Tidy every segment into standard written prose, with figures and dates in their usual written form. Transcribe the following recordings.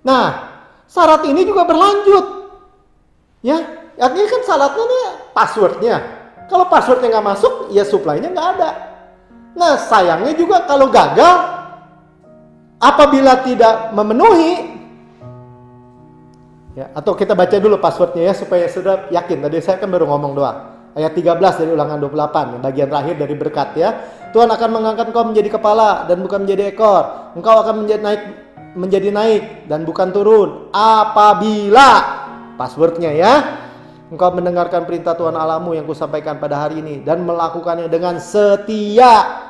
Nah, syarat ini juga berlanjut. Ya, artinya kan syaratnya nih passwordnya. Kalau passwordnya nggak masuk, ya supply-nya nggak ada. Nah, sayangnya juga kalau gagal, apabila tidak memenuhi, ya, atau kita baca dulu passwordnya ya supaya sudah yakin. Tadi saya kan baru ngomong doang. Ayat 13 dari Ulangan 28, bagian terakhir dari berkat ya. Tuhan akan mengangkat engkau menjadi kepala dan bukan menjadi ekor. Engkau akan menjadi naik dan bukan turun. Apabila, passwordnya ya, engkau mendengarkan perintah Tuhan Allahmu yang kusampaikan pada hari ini dan melakukannya dengan setia.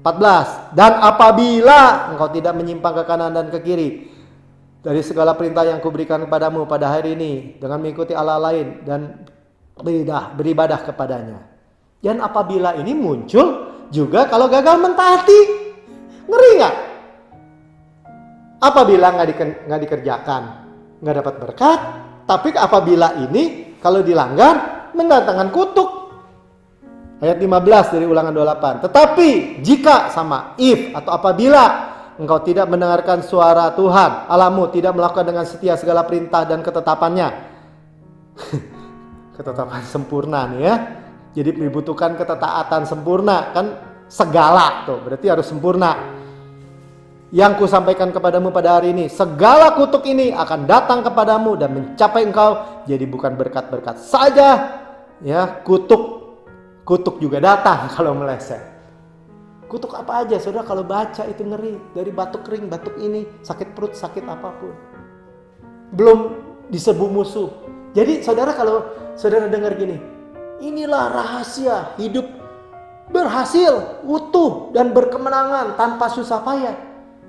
14. Dan apabila engkau tidak menyimpang ke kanan dan ke kiri dari segala perintah yang kuberikan kepadamu pada hari ini dengan mengikuti Allah lain dan beribadah kepadanya. Dan apabila ini muncul juga kalau gagal mentaati. Ngeri gak? Apabila nggak dikerjakan, nggak dapat berkat. Tapi apabila ini kalau dilanggar mendatangkan kutuk. Ayat 15 dari Ulangan 28. Tetapi jika sama if atau apabila engkau tidak mendengarkan suara Tuhan Allahmu, tidak melakukan dengan setia segala perintah dan ketetapannya. Ketetapan sempurna nih ya. Jadi dibutuhkan ketetaatan sempurna kan, segala tuh berarti harus sempurna. Yang kusampaikan kepadamu pada hari ini, segala kutuk ini akan datang kepadamu dan mencapai engkau. Jadi bukan berkat-berkat saja ya, kutuk juga datang kalau meleset. Kutuk apa aja saudara, kalau baca itu ngeri. Dari batuk kering, batuk ini, sakit perut, sakit apapun. Belum diserbu musuh. Jadi saudara, kalau saudara dengar gini, inilah rahasia hidup berhasil, utuh dan berkemenangan tanpa susah payah.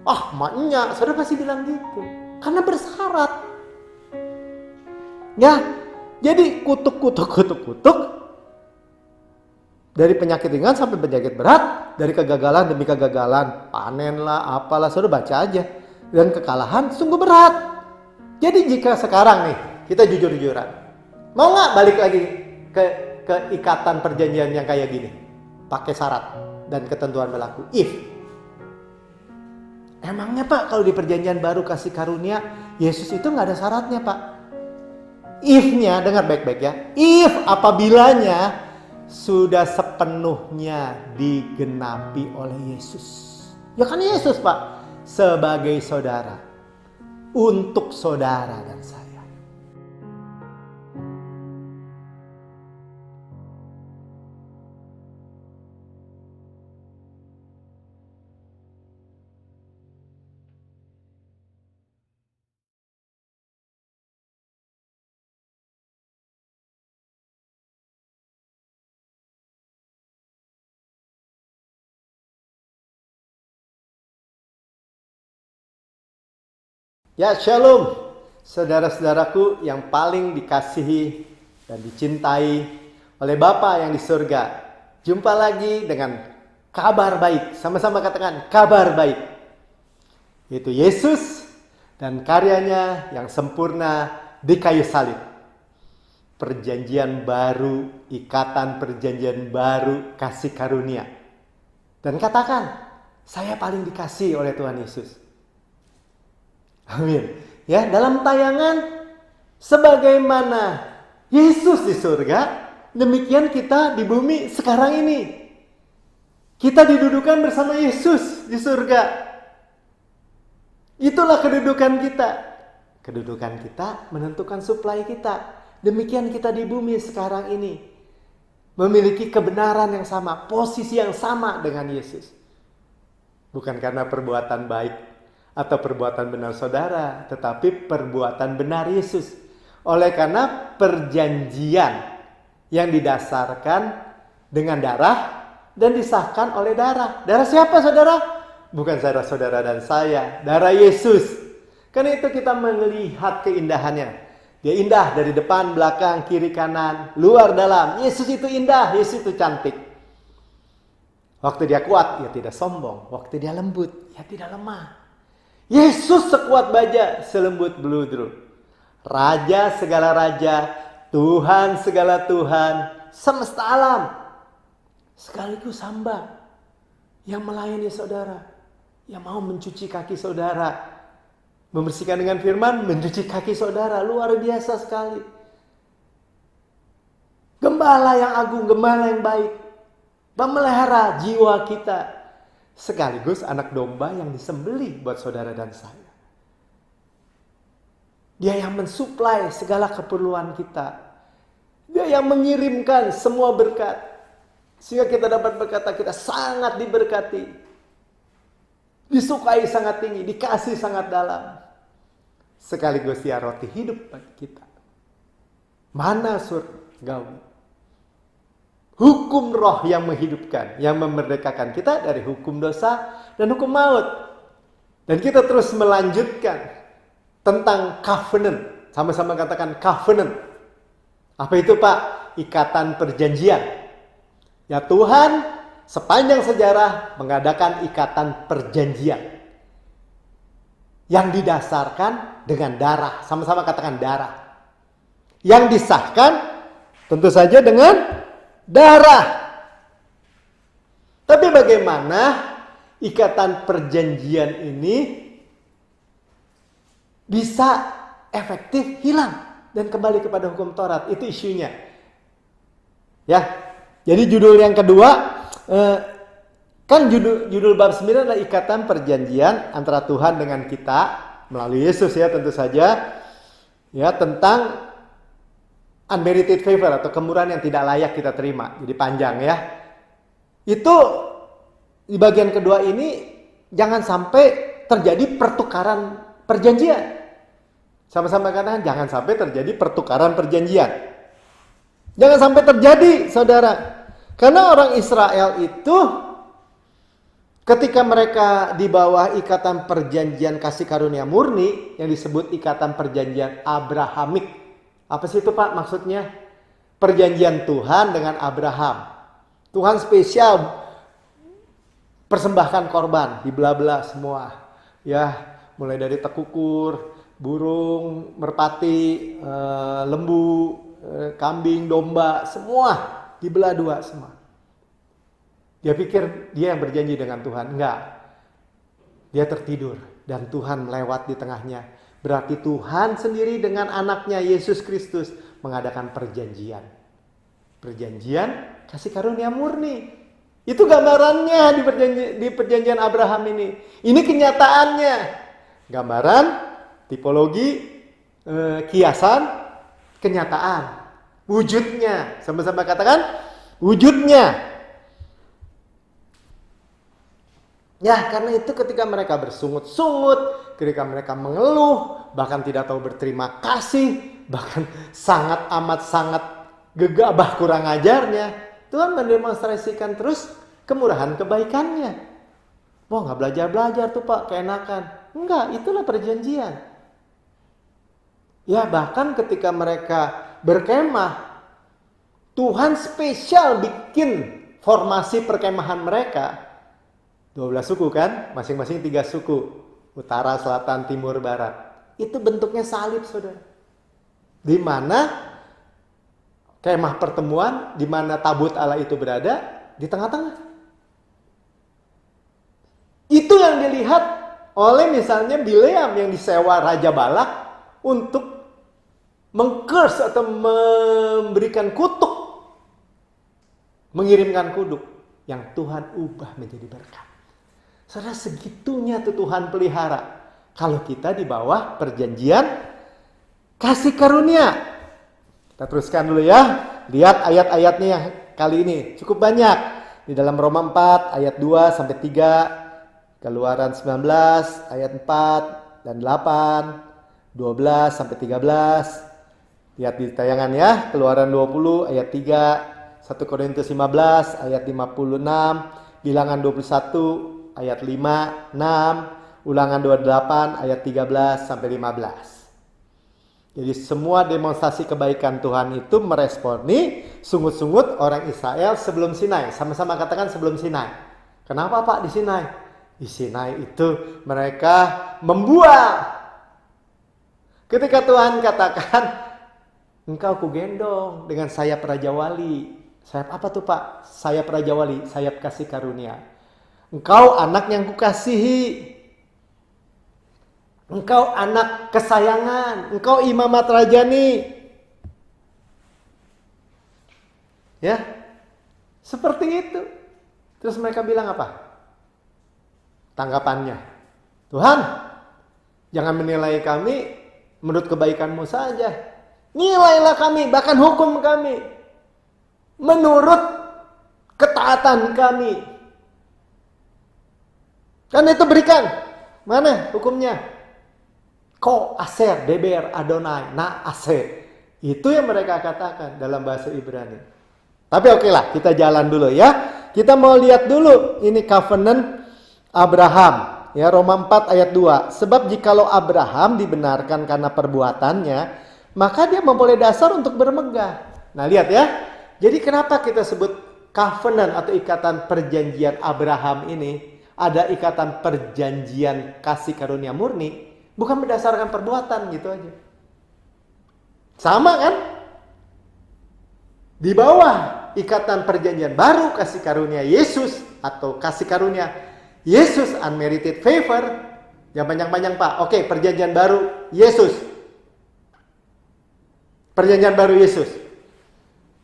Maknya saudara pasti bilang gitu. Karena bersyarat. Ya, jadi kutuk. Dari penyakit ringan sampai penyakit berat, dari kegagalan demi kegagalan, panen lah, apalah, saudara baca aja. Dan kekalahan sungguh berat. Jadi jika sekarang nih, kita jujur-jujuran, mau nggak balik lagi ke ikatan perjanjian yang kayak gini? Pakai syarat dan ketentuan berlaku. If. Emangnya Pak, kalau di perjanjian baru kasih karunia, Yesus itu nggak ada syaratnya Pak. If-nya, dengar baik-baik ya. If apabilanya sudah sepenuhnya digenapi oleh Yesus. Ya kan Yesus Pak, sebagai saudara, untuk saudara dan saya. Ya, shalom, saudara-saudaraku yang paling dikasihi dan dicintai oleh Bapa yang di surga. Jumpa lagi dengan kabar baik. Sama-sama katakan kabar baik. Yaitu Yesus dan karyanya yang sempurna di kayu salib. Perjanjian baru, ikatan perjanjian baru, kasih karunia. Dan katakan, saya paling dikasihi oleh Tuhan Yesus. Amin. Ya, dalam tayangan sebagaimana Yesus di surga, demikian kita di bumi sekarang ini. Kita didudukan bersama Yesus di surga. Itulah kedudukan kita. Kedudukan kita menentukan suplai kita. Demikian kita di bumi sekarang ini. Memiliki kebenaran yang sama, posisi yang sama dengan Yesus. Bukan karena perbuatan baik atau perbuatan benar saudara, tetapi perbuatan benar Yesus. Oleh karena perjanjian yang didasarkan dengan darah dan disahkan oleh darah. Darah siapa saudara? Bukan saudara-saudara dan saya, darah Yesus. Karena itu kita melihat keindahannya. Dia indah dari depan, belakang, kiri, kanan, luar, dalam. Yesus itu indah, Yesus itu cantik. Waktu dia kuat, ya tidak sombong. Waktu dia lembut, ya tidak lemah. Yesus sekuat baja, selembut beludru. Raja segala raja, Tuhan segala Tuhan, semesta alam. Sekaligus hamba yang melayani saudara, yang mau mencuci kaki saudara, Membersihkan dengan firman, mencuci kaki saudara. Luar biasa sekali. Gembala yang agung, gembala yang baik. Pemelihara jiwa kita. Sekaligus anak domba yang disembelih buat saudara dan saya. Dia yang mensuplai segala keperluan kita. Dia yang mengirimkan semua berkat. Sehingga kita dapat berkata kita sangat diberkati. Disukai sangat tinggi, dikasih sangat dalam. Sekaligus dia roti hidup bagi kita. Mana surgawi? Hukum roh yang menghidupkan, yang memerdekakan kita dari hukum dosa dan hukum maut. Dan kita terus melanjutkan tentang covenant. Sama-sama katakan covenant. Apa itu Pak? Ikatan perjanjian. Ya Tuhan sepanjang sejarah mengadakan ikatan perjanjian. Yang didasarkan dengan darah. Sama-sama katakan darah. Yang disahkan tentu saja dengan darah. Tapi bagaimana ikatan perjanjian ini bisa efektif hilang dan kembali kepada hukum Taurat? Itu isunya. Ya. Jadi judul yang kedua, kan judul bab 9 adalah ikatan perjanjian antara Tuhan dengan kita melalui Yesus ya tentu saja. Ya, tentang unmerited favor atau kemurahan yang tidak layak kita terima. Jadi panjang ya. Itu di bagian kedua ini jangan sampai terjadi pertukaran perjanjian. Sama-sama katakan jangan sampai terjadi pertukaran perjanjian. Jangan sampai terjadi, saudara. Karena orang Israel itu ketika mereka di bawah ikatan perjanjian kasih karunia murni yang disebut ikatan perjanjian Abrahamik. Apa sih itu Pak maksudnya? Perjanjian Tuhan dengan Abraham. Tuhan spesial persembahkan korban, dibelah-belah semua. Ya, mulai dari tekukur, burung, merpati, lembu, kambing, domba, semua dibelah dua semua. Dia pikir dia yang berjanji dengan Tuhan. Enggak. Dia tertidur dan Tuhan melewat di tengahnya. Berarti Tuhan sendiri dengan anaknya Yesus Kristus mengadakan perjanjian. Perjanjian kasih karunia murni. Itu gambarannya di perjanjian Abraham ini. Ini kenyataannya. Gambaran, tipologi, kiasan, kenyataan. Wujudnya. Sama-sama katakan wujudnya. Ya, karena itu ketika mereka bersungut-sungut, ketika mereka mengeluh, bahkan tidak tahu berterima kasih, bahkan sangat amat sangat gegabah kurang ajarnya, Tuhan mendemonstrasikan terus kemurahan kebaikannya. Wah, nggak belajar-belajar tuh Pak, keenakan. Enggak, itulah perjanjian. Ya, bahkan ketika mereka berkemah, Tuhan spesial bikin formasi perkemahan mereka. 12 suku kan, masing-masing 3 suku. Utara, selatan, timur, barat. Itu bentuknya salib, saudara. Di mana kemah pertemuan, di mana tabut Allah itu berada, di tengah-tengah. Itu yang dilihat oleh misalnya Bileam yang disewa Raja Balak untuk meng-curse atau memberikan kutuk. Mengirimkan kutuk yang Tuhan ubah menjadi berkat. Saudara, segitunya tuh Tuhan pelihara. Kalau kita di bawah perjanjian kasih karunia. Kita teruskan dulu ya. Lihat ayat-ayatnya yang kali ini. Cukup banyak. Di dalam Roma 4 ayat 2 sampai 3. Keluaran 19 ayat 4 dan 8. 12 sampai 13. Lihat di tayangan ya. Keluaran 20 ayat 3. 1 Korintus 15 ayat 56. Bilangan 21 ayat 5, 6, Ulangan 28 ayat 13 sampai 15. Jadi semua demonstrasi kebaikan Tuhan itu meresponi sungut-sungut orang Israel sebelum Sinai. Sama-sama katakan sebelum Sinai. Kenapa Pak di Sinai? Di Sinai itu mereka membuang. Ketika Tuhan katakan, engkau kugendong dengan sayap Raja Wali. Sayap apa tuh Pak? Sayap Raja Wali, sayap kasih karunia. Engkau anak yang kukasihi. Engkau anak kesayangan, engkau imamat rajani. Ya, seperti itu. Terus mereka bilang apa? Tanggapannya, Tuhan, jangan menilai kami menurut kebaikan-Mu saja. Nilailah kami, bahkan hukum kami menurut ketaatan kami. Kan itu berikan. Mana hukumnya? Ko aser deber Adonai na aser. Itu yang mereka katakan dalam bahasa Ibrani. Tapi oke lah, kita jalan dulu ya. Kita mau lihat dulu ini covenant Abraham. Ya, Roma 4 ayat 2. Sebab jikalau Abraham dibenarkan karena perbuatannya, maka dia memperoleh dasar untuk bermegah. Nah, lihat ya. Jadi kenapa kita sebut covenant atau ikatan perjanjian Abraham ini? Ada ikatan perjanjian kasih karunia murni. Bukan berdasarkan perbuatan gitu aja. Sama kan? Di bawah ikatan perjanjian baru kasih karunia Yesus atau kasih karunia Yesus unmerited favor. Yang panjang-panjang Pak. Oke, perjanjian baru Yesus. Perjanjian baru Yesus.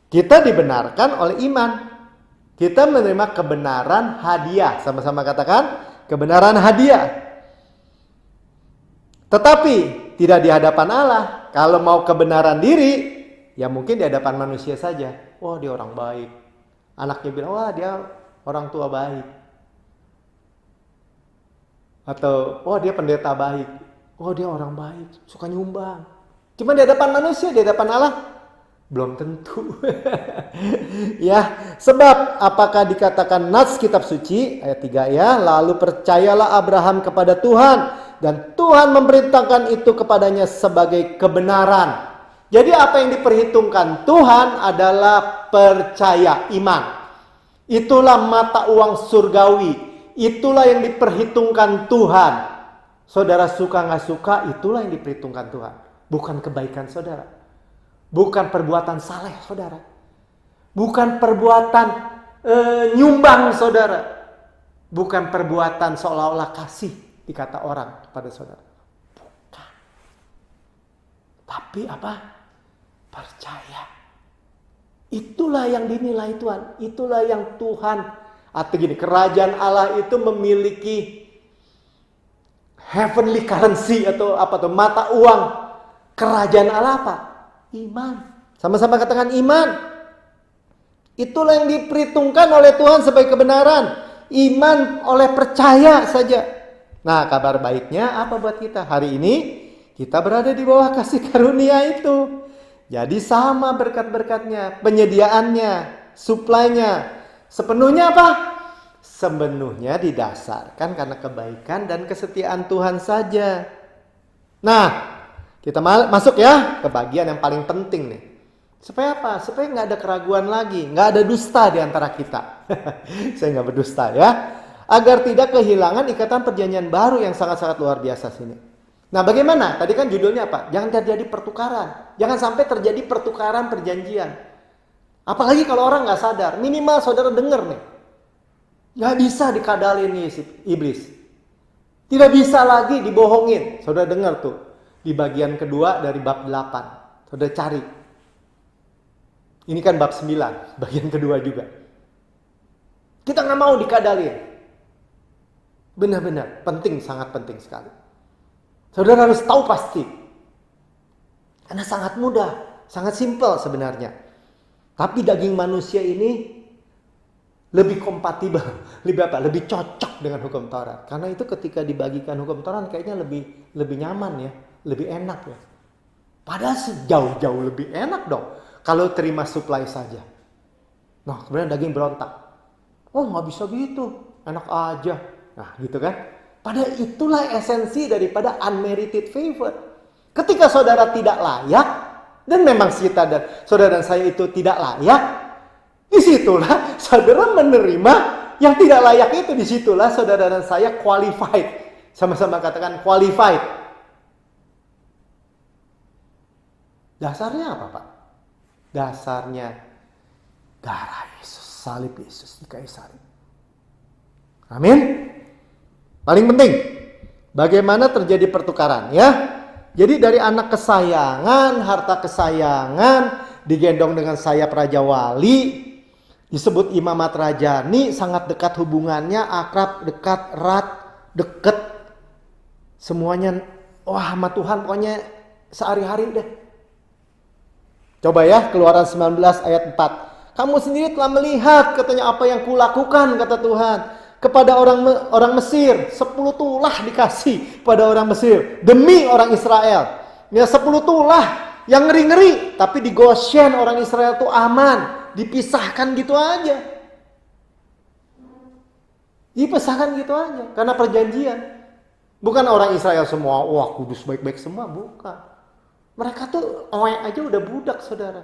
Kita dibenarkan oleh iman. Kita menerima kebenaran hadiah. Sama-sama katakan, kebenaran hadiah. Tetapi tidak di hadapan Allah. Kalau mau kebenaran diri, ya mungkin di hadapan manusia saja. Wah, dia orang baik. Anaknya bilang, wah dia orang tua baik. Atau, wah dia pendeta baik. Oh dia orang baik, suka nyumbang. Cuma di hadapan manusia, di hadapan Allah, belum tentu. Ya, sebab apakah dikatakan nas kitab suci, ayat 3 ya, lalu percayalah Abraham kepada Tuhan, dan Tuhan memerintahkan itu kepadanya sebagai kebenaran. Jadi apa yang diperhitungkan Tuhan adalah percaya, iman. Itulah mata uang surgawi. Itulah yang diperhitungkan Tuhan. Saudara suka gak suka, itulah yang diperhitungkan Tuhan. Bukan kebaikan saudara. Bukan perbuatan saleh saudara. Bukan perbuatan nyumbang saudara. Bukan perbuatan seolah-olah kasih dikata orang kepada saudara. Bukan. Tapi apa? Percaya. Itulah yang dinilai Tuhan. Itulah yang Tuhan. Atau gini, kerajaan Allah itu memiliki heavenly currency atau apa tuh, mata uang. Kerajaan Allah apa? Iman. Sama-sama katakan iman. Itulah yang diperhitungkan oleh Tuhan sebagai kebenaran. Iman oleh percaya saja. Nah, kabar baiknya apa buat kita? Hari ini kita berada di bawah kasih karunia itu. Jadi sama berkat-berkatnya, penyediaannya, suplainya. Sepenuhnya apa? Sepenuhnya didasarkan karena kebaikan dan kesetiaan Tuhan saja. Nah, kita masuk ya ke bagian yang paling penting nih. Supaya apa? Supaya nggak ada keraguan lagi, nggak ada dusta di antara kita. Saya nggak berdusta ya. Agar tidak kehilangan ikatan perjanjian baru yang sangat-sangat luar biasa sini. Nah, bagaimana? Tadi kan judulnya apa? Jangan terjadi pertukaran. Jangan sampai terjadi pertukaran perjanjian. Apalagi kalau orang nggak sadar. Minimal saudara dengar nih. Nggak bisa dikadalin nih iblis. Tidak bisa lagi dibohongin. Saudara dengar tuh. Di bagian kedua dari bab 8. Saudara cari. Ini kan bab 9. Bagian kedua juga. Kita nggak mau dikadalin. Benar-benar penting, sangat penting sekali. Saudara harus tahu pasti. Karena sangat mudah. Sangat simpel sebenarnya. Tapi daging manusia ini lebih kompatibel, lebih cocok dengan hukum Taurat. Karena itu ketika dibagikan hukum Taurat kayaknya lebih nyaman ya, lebih enak ya. Padahal jauh-jauh lebih enak dong kalau terima suplai saja. Nah, kemudian daging berontak. Oh, nggak bisa gitu, enak aja. Nah, gitu kan? Padahal itulah esensi daripada unmerited favor. Ketika saudara tidak layak, dan memang kita dan saudara dan saya itu tidak layak, disitulah saudara menerima yang tidak layak itu. Disitulah saudara dan saya qualified. Sama-sama katakan qualified. Dasarnya apa Pak? Dasarnya darah Yesus, salib Yesus di kayu salib. Amin. Paling penting, Bagaimana terjadi pertukaran ya? Jadi dari anak kesayangan, harta kesayangan, digendong dengan sayap Raja Wali, disebut imamat rajani, sangat dekat hubungannya, akrab, dekat, erat, deket. Semuanya, wah sama Tuhan pokoknya sehari-hari deh. Coba ya, Keluaran 19 ayat 4. Kamu sendiri telah melihat, katanya, apa yang kulakukan, kata Tuhan. Kepada orang Mesir, 10 tulah dikasih pada orang Mesir demi orang Israel. Ya 10 tulah yang ngeri-ngeri, tapi di Goshen orang Israel tuh aman, dipisahkan gitu aja. Dipisahkan gitu aja karena perjanjian. Bukan orang Israel semua, wah kudus baik-baik semua, bukan. Mereka tuh aja udah budak, saudara.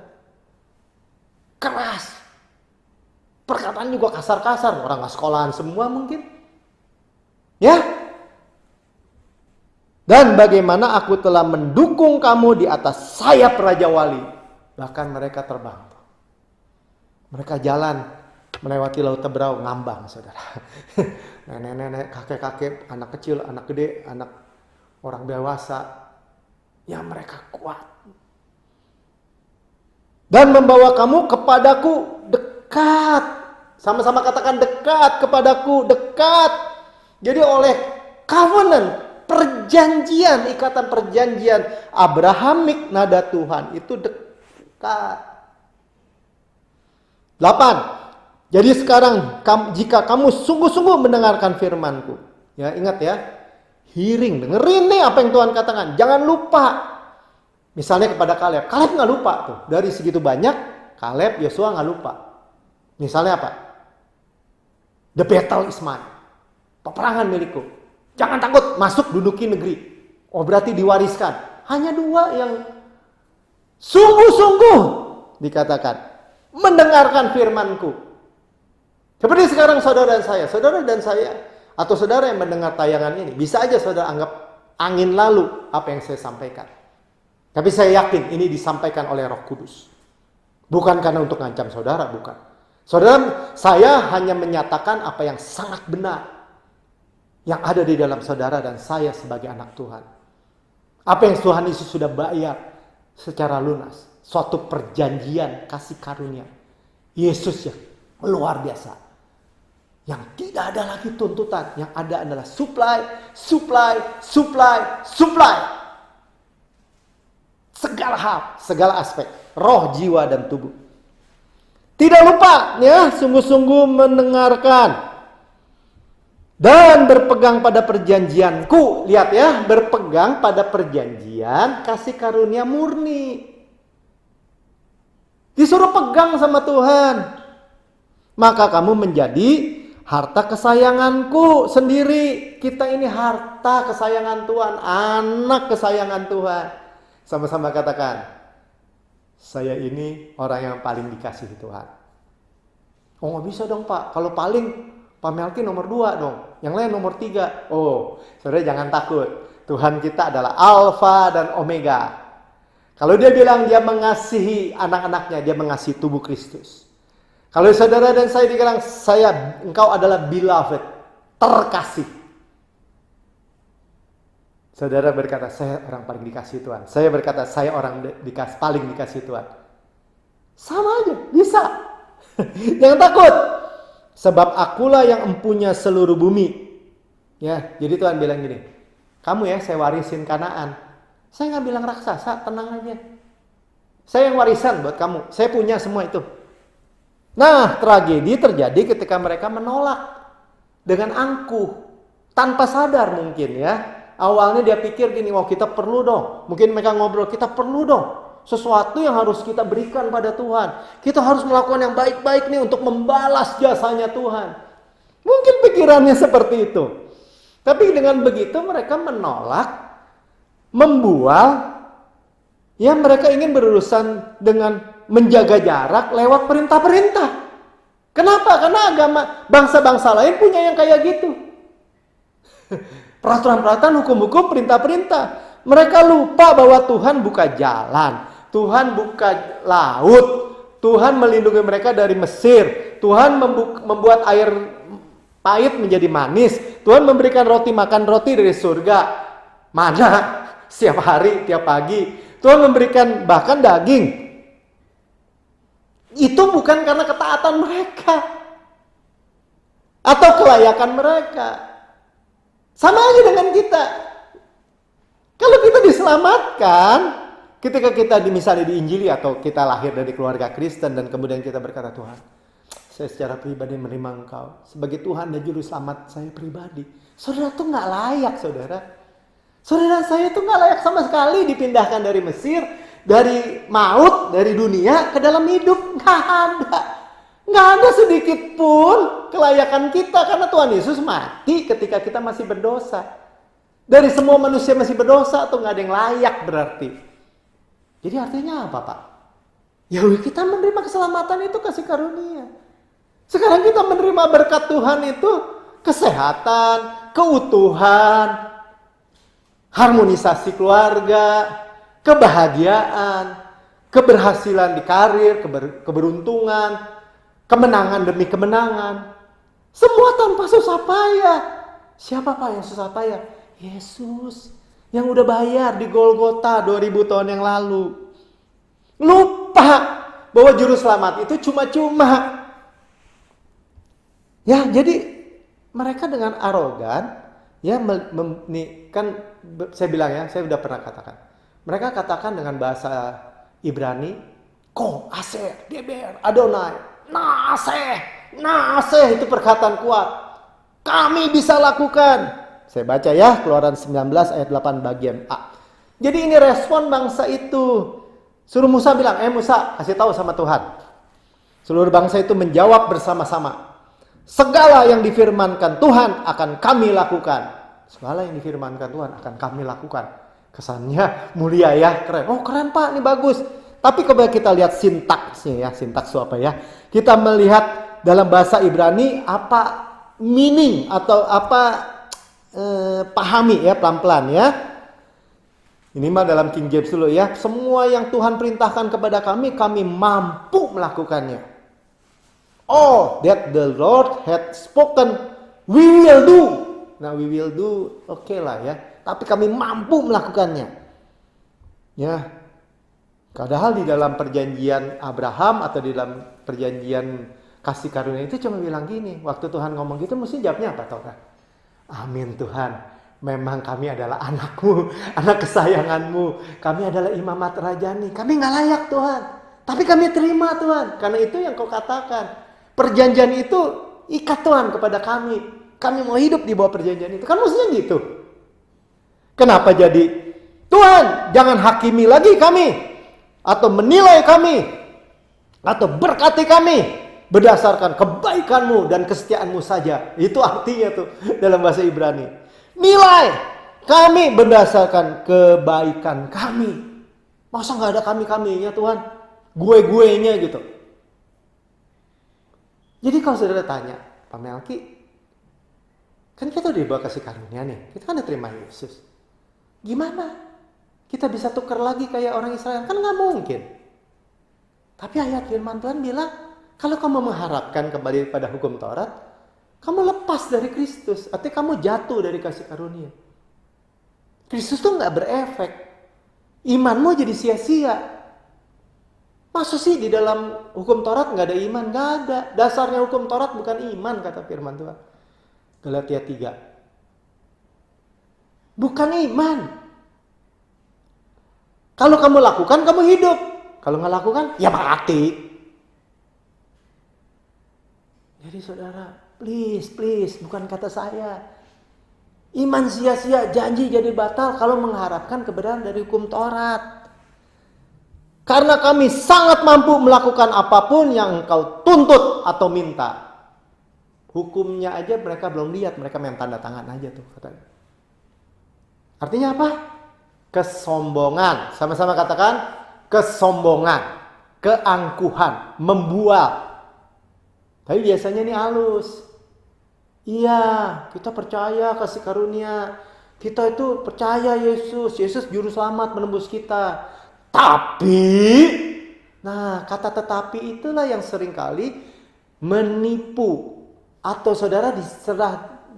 Keras. Perkataan juga kasar-kasar, orang gak sekolahan semua mungkin. Ya. Dan bagaimana aku telah mendukung kamu di atas sayap Raja Wali. Bahkan mereka terbang. Mereka jalan melewati Laut Teberau, ngambang, saudara. Nenek-nenek, kakek-kakek, anak kecil, anak gede, anak orang dewasa. Ya mereka kuat. Dan membawa kamu kepadaku dekat. Sama-sama katakan dekat kepadaku, dekat. Jadi oleh covenant, perjanjian, ikatan perjanjian Abrahamik nada Tuhan itu dekat. 8. Jadi sekarang jika kamu sungguh-sungguh mendengarkan firmanku. Ya ingat ya. Hearing, dengerin nih apa yang Tuhan katakan. Jangan lupa. Misalnya kepada Kaleb. Kaleb gak lupa tuh. Dari segitu banyak, Kaleb, Yosua gak lupa. Misalnya apa? The battle is mine. Peperangan milikku. Jangan takut, masuk duduki negeri. Oh berarti diwariskan. Hanya 2 yang sungguh-sungguh dikatakan. Mendengarkan firmanku. Seperti sekarang saudara dan saya. Atau saudara yang mendengar tayangan ini. Bisa aja saudara anggap angin lalu apa yang saya sampaikan. Tapi saya yakin ini disampaikan oleh Roh Kudus. Bukan karena untuk ngancam saudara, bukan. Saudara, saya hanya menyatakan apa yang sangat benar. Yang ada di dalam saudara dan saya sebagai anak Tuhan. Apa yang Tuhan Yesus sudah bayar secara lunas. Suatu perjanjian kasih karunia. Yesus yang luar biasa. Yang tidak ada lagi tuntutan. Yang ada adalah supply. Segala hal, segala aspek. Roh, jiwa, dan tubuh. Tidak lupa ya, sungguh-sungguh mendengarkan. Dan berpegang pada perjanjianku. Lihat ya, berpegang pada perjanjian kasih karunia murni. Disuruh pegang sama Tuhan. Maka kamu menjadi harta kesayanganku sendiri. Kita ini harta kesayangan Tuhan. Anak kesayangan Tuhan. Sama-sama katakan. Saya ini orang yang paling dikasihi Tuhan. Oh gak bisa dong Pak. Kalau paling Pak Melki nomor 2 dong. Yang lain nomor 3. Oh saudara jangan takut. Tuhan kita adalah Alfa dan Omega. Kalau dia bilang dia mengasihi anak-anaknya. Dia mengasihi tubuh Kristus. Kalau saudara dan saya dibilang engkau adalah beloved. Terkasih. Saudara berkata, saya orang paling dikasih Tuhan. Saya berkata, saya orang paling dikasih Tuhan. Sama aja, bisa. Jangan takut. Sebab akulah yang empunya seluruh bumi. Ya, jadi Tuhan bilang gini. Kamu ya, saya warisin Kanaan. Saya gak bilang raksasa, tenang aja. Saya yang warisan buat kamu. Saya punya semua itu. Nah, tragedi terjadi ketika mereka menolak. Dengan angkuh. Tanpa sadar mungkin ya. Awalnya dia pikir gini, wah kita perlu dong. Mungkin mereka ngobrol, kita perlu dong. Sesuatu yang harus kita berikan pada Tuhan. Kita harus melakukan yang baik-baik nih untuk membalas jasanya Tuhan. Mungkin pikirannya seperti itu. Tapi dengan begitu mereka menolak, membual. Ya mereka ingin berurusan dengan menjaga jarak lewat perintah-perintah. Kenapa? Karena agama bangsa-bangsa lain punya yang kayak gitu. Peraturan-peraturan, hukum-hukum, perintah-perintah. Mereka lupa bahwa Tuhan buka jalan. Tuhan buka laut. Tuhan melindungi mereka dari Mesir. Tuhan membuat air Pahit menjadi manis. Tuhan memberikan makan roti dari surga. Mana? Setiap hari, tiap pagi. Tuhan memberikan bahkan daging. Itu bukan karena ketaatan mereka. Atau kelayakan mereka. Sama aja dengan kita. Kalau kita diselamatkan, ketika kita misalnya diinjili atau kita lahir dari keluarga Kristen dan kemudian kita berkata, Tuhan, saya secara pribadi menerima Engkau sebagai Tuhan dan Juru Selamat saya pribadi. Saudara tuh gak layak, saudara. Saudara saya tuh gak layak sama sekali dipindahkan dari Mesir, dari maut, dari dunia ke dalam hidup. Gak ada. Gak ada sedikit pun kelayakan kita karena Tuhan Yesus mati ketika kita masih berdosa. Dari semua manusia masih berdosa tuh gak ada yang layak berarti. Jadi artinya apa, Pak? Ya kita menerima keselamatan itu kasih karunia. Sekarang kita menerima berkat Tuhan itu kesehatan, keutuhan, harmonisasi keluarga, kebahagiaan, keberhasilan di karir, keberuntungan, kemenangan demi kemenangan. Semua tanpa susah payah. Siapa Pak yang susah payah? Yesus yang udah bayar di Golgota 2000 tahun yang lalu. Lupa bahwa juru selamat itu cuma-cuma. Ya, jadi mereka dengan arogan, ya, kan saya bilang ya, saya udah pernah katakan. Mereka katakan dengan bahasa Ibrani, Ko, Aseh, Deber, Adonai, Naseh itu perkataan kuat. Kami bisa lakukan. Saya baca ya, Keluaran 19 ayat 8 bagian A. Jadi ini respon bangsa itu. Suruh Musa bilang, Musa, kasih tahu sama Tuhan. Seluruh bangsa itu menjawab bersama-sama. Segala yang difirmankan Tuhan akan kami lakukan. Segala yang difirmankan Tuhan akan kami lakukan. Kesannya mulia ya, keren. Oh keren Pak, ini bagus. Tapi kalau kita lihat sintaksnya ya, sintaks itu apa ya? Kita melihat dalam bahasa Ibrani apa meaning atau apa pahami ya pelan-pelan ya. Ini mah dalam King James dulu ya. Semua yang Tuhan perintahkan kepada kami, kami mampu melakukannya. All that the Lord had spoken, we will do. Nah, we will do, oke lah ya. Tapi kami mampu melakukannya. Ya. Padahal di dalam perjanjian Abraham atau di dalam perjanjian kasih karunia itu cuma bilang gini. Waktu Tuhan ngomong gitu, mesti jawabnya apa tau kan? Amin Tuhan. Memang kami adalah anakmu, anak kesayanganmu. Kami adalah imamat rajani. Kami gak layak Tuhan. Tapi kami terima Tuhan. Karena itu yang kau katakan. Perjanjian itu ikat Tuhan kepada kami. Kami mau hidup di bawah perjanjian itu. Kan maksudnya gitu. Kenapa jadi Tuhan jangan hakimi lagi kami. Atau menilai kami. Atau berkati kami. Berdasarkan kebaikanmu dan kesetiaanmu saja. Itu artinya tuh dalam bahasa Ibrani. Nilai kami berdasarkan kebaikan kami. Masa gak ada kami-kaminya Tuhan? Gue-guenya gitu. Jadi kalau saudara tanya, Pak Melki, kan kita udah dibawa kasih karunia nih. Kita kan udah terima Yesus. Gimana? Kita bisa tukar lagi kayak orang Israel? Kan gak mungkin. Tapi ayat firman Tuhan bilang, kalau kamu mengharapkan kembali pada hukum Taurat, kamu lepas dari Kristus. Artinya kamu jatuh dari kasih karunia. Kristus tuh gak berefek. Imanmu jadi sia-sia. Masa sih di dalam hukum Taurat gak ada iman? Gak ada. Dasarnya hukum Taurat bukan iman, kata firman Tuhan. Galatia 3. Bukan iman. Kalau kamu lakukan, kamu hidup. Kalau gak lakukan, ya mati. Jadi saudara, please, bukan kata saya. Iman sia-sia, janji jadi batal kalau mengharapkan kebenaran dari hukum Taurat. Karena kami sangat mampu melakukan apapun yang engkau tuntut atau minta. Hukumnya aja mereka belum lihat, mereka main tanda tangan aja tuh katanya. Artinya apa? Kesombongan. Sama-sama katakan kesombongan, keangkuhan, membual. Tapi biasanya ini halus. Iya, kita percaya kasih karunia. Kita itu percaya Yesus juru selamat menembus kita. Tapi, nah kata tetapi itulah yang seringkali menipu Atau saudara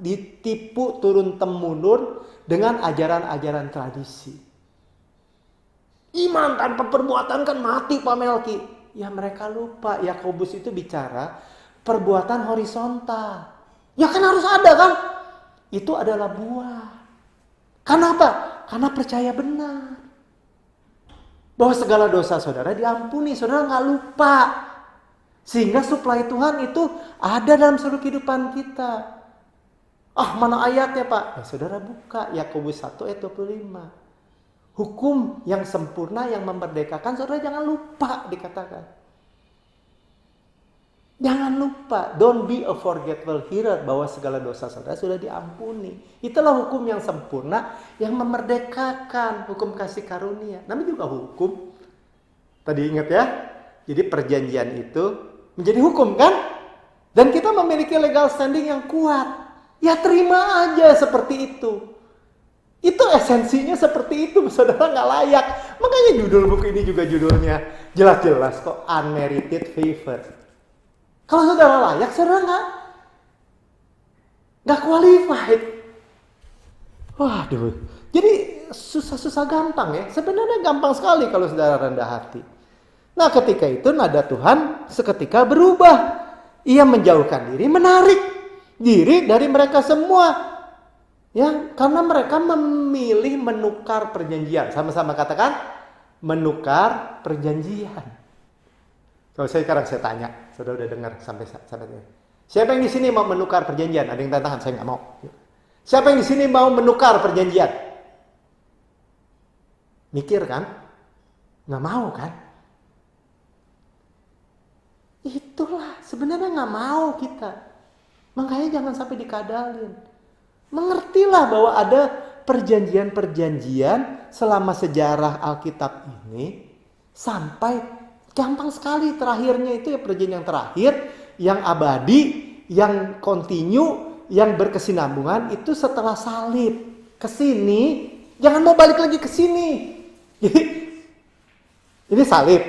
ditipu turun-temurun dengan ajaran-ajaran tradisi. Iman tanpa perbuatan kan mati Pak Melki. Ya mereka lupa, Yakobus itu bicara perbuatan horizontal. Ya kan harus ada kan? Itu adalah buah. Kenapa? Karena percaya benar. Bahwa segala dosa saudara diampuni, saudara nggak lupa. Sehingga suplai Tuhan itu ada dalam seluruh kehidupan kita. Mana ayatnya Pak? Ya saudara buka Yakobus 1 ayat 25. Hukum yang sempurna yang memerdekakan, saudara jangan lupa dikatakan. Jangan lupa, don't be a forgetful hearer, bahwa segala dosa saudara sudah diampuni. Itulah hukum yang sempurna yang memerdekakan, hukum kasih karunia. Namanya juga hukum. Tadi ingat ya, jadi perjanjian itu menjadi hukum kan? Dan kita memiliki legal standing yang kuat. Ya terima aja seperti itu. Itu esensinya seperti itu, saudara nggak layak. Makanya judul buku ini juga judulnya jelas-jelas kok, unmerited favor. Kalau saudara layak, saudara nggak qualified. Waduh, jadi susah-susah gampang ya. Sebenarnya gampang sekali kalau saudara rendah hati. Nah ketika itu nada Tuhan seketika berubah. Ia menjauhkan diri, menarik diri dari mereka semua. Ya, karena mereka memilih menukar perjanjian. Sama-sama katakan, menukar perjanjian. Kalau sekarang saya tanya, saudara udah dengar sampai ini. Siapa yang di sini mau menukar perjanjian? Ada yang tanda tangan, saya nggak mau. Siapa yang di sini mau menukar perjanjian? Mikir kan? Nggak mau kan? Itulah sebenarnya nggak mau kita. Makanya jangan sampai dikadalin. Mengertilah bahwa ada perjanjian-perjanjian selama sejarah Alkitab ini sampai gampang sekali terakhirnya itu ya perjanjian yang terakhir, yang abadi, yang kontinu, yang berkesinambungan itu setelah salib. Kesini, jangan mau balik lagi ke sini. Jadi, ini salib.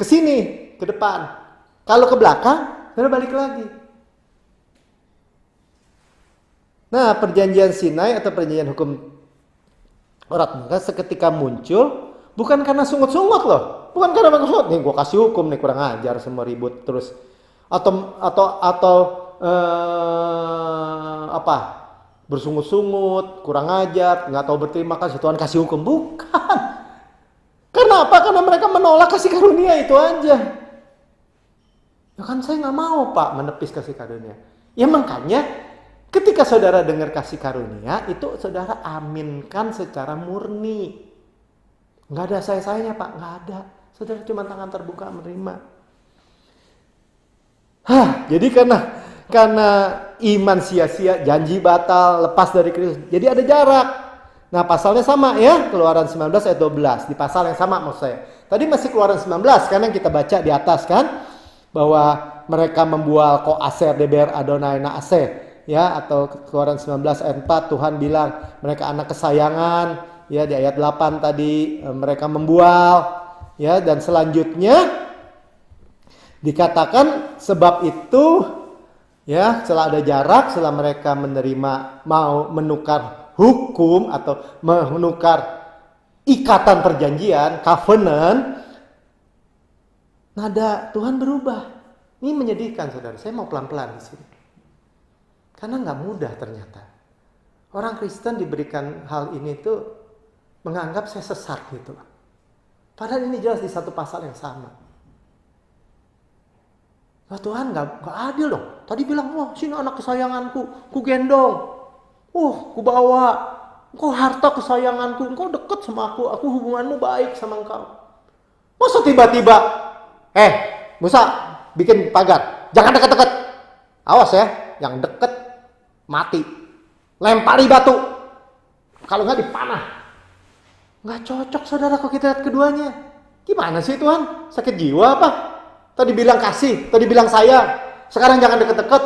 Kesini, ke depan. Kalau ke belakang, baru balik lagi. Nah, perjanjian Sinai atau perjanjian hukum Taurat Musa seketika muncul bukan karena sungut-sungut loh. Bukan karena maksud nih gue kasih hukum nih kurang ajar semua ribut terus atau bersungut-sungut kurang ajar nggak tahu berterima kasih Tuhan kasih hukum, bukan. Kenapa? Karena mereka menolak kasih karunia itu aja. Ya kan saya nggak mau Pak menepis kasih karunia. Ya makanya ketika saudara dengar kasih karunia itu saudara aminkan secara murni. Nggak ada saya-sayanya Pak, nggak ada. Saudara cuma tangan terbuka menerima. Jadi karena iman sia-sia, janji batal, lepas dari Kristus. Jadi ada jarak. Nah pasalnya sama ya, Keluaran 19 ayat 12. Di pasal yang sama maksud saya. Tadi masih Keluaran 19 kan yang kita baca di atas kan. Bahwa mereka membual Ko Aser Deber Adonai Naase. Ya, atau Keluaran 19 ayat 4 Tuhan bilang mereka anak kesayangan. Ya di ayat 8 tadi mereka membual. Ya, dan selanjutnya dikatakan sebab itu ya setelah ada jarak, setelah mereka mau menukar hukum atau menukar ikatan perjanjian, covenant, nada Tuhan berubah. Ini menyedihkan saudara. Saya mau pelan-pelan di sini. Karena nggak mudah ternyata. Orang Kristen diberikan hal ini tuh menganggap saya sesat gitu. Padahal ini jelas di satu pasal yang sama. Nah, Tuhan gak adil dong. Tadi bilang, wah sini anak kesayanganku, ku gendong. Ku bawa. Engkau harta kesayanganku, engkau deket sama aku hubunganmu baik sama engkau. Masa tiba-tiba, Musa bikin pagar, jangan deket-deket. Awas ya, yang deket mati. Lempari batu. Kalau gak dipanah. Nggak cocok saudara kalau kita lihat keduanya. Gimana sih Tuhan? Sakit jiwa apa? Tadi bilang kasih, tadi bilang sayang. Sekarang jangan deket-deket.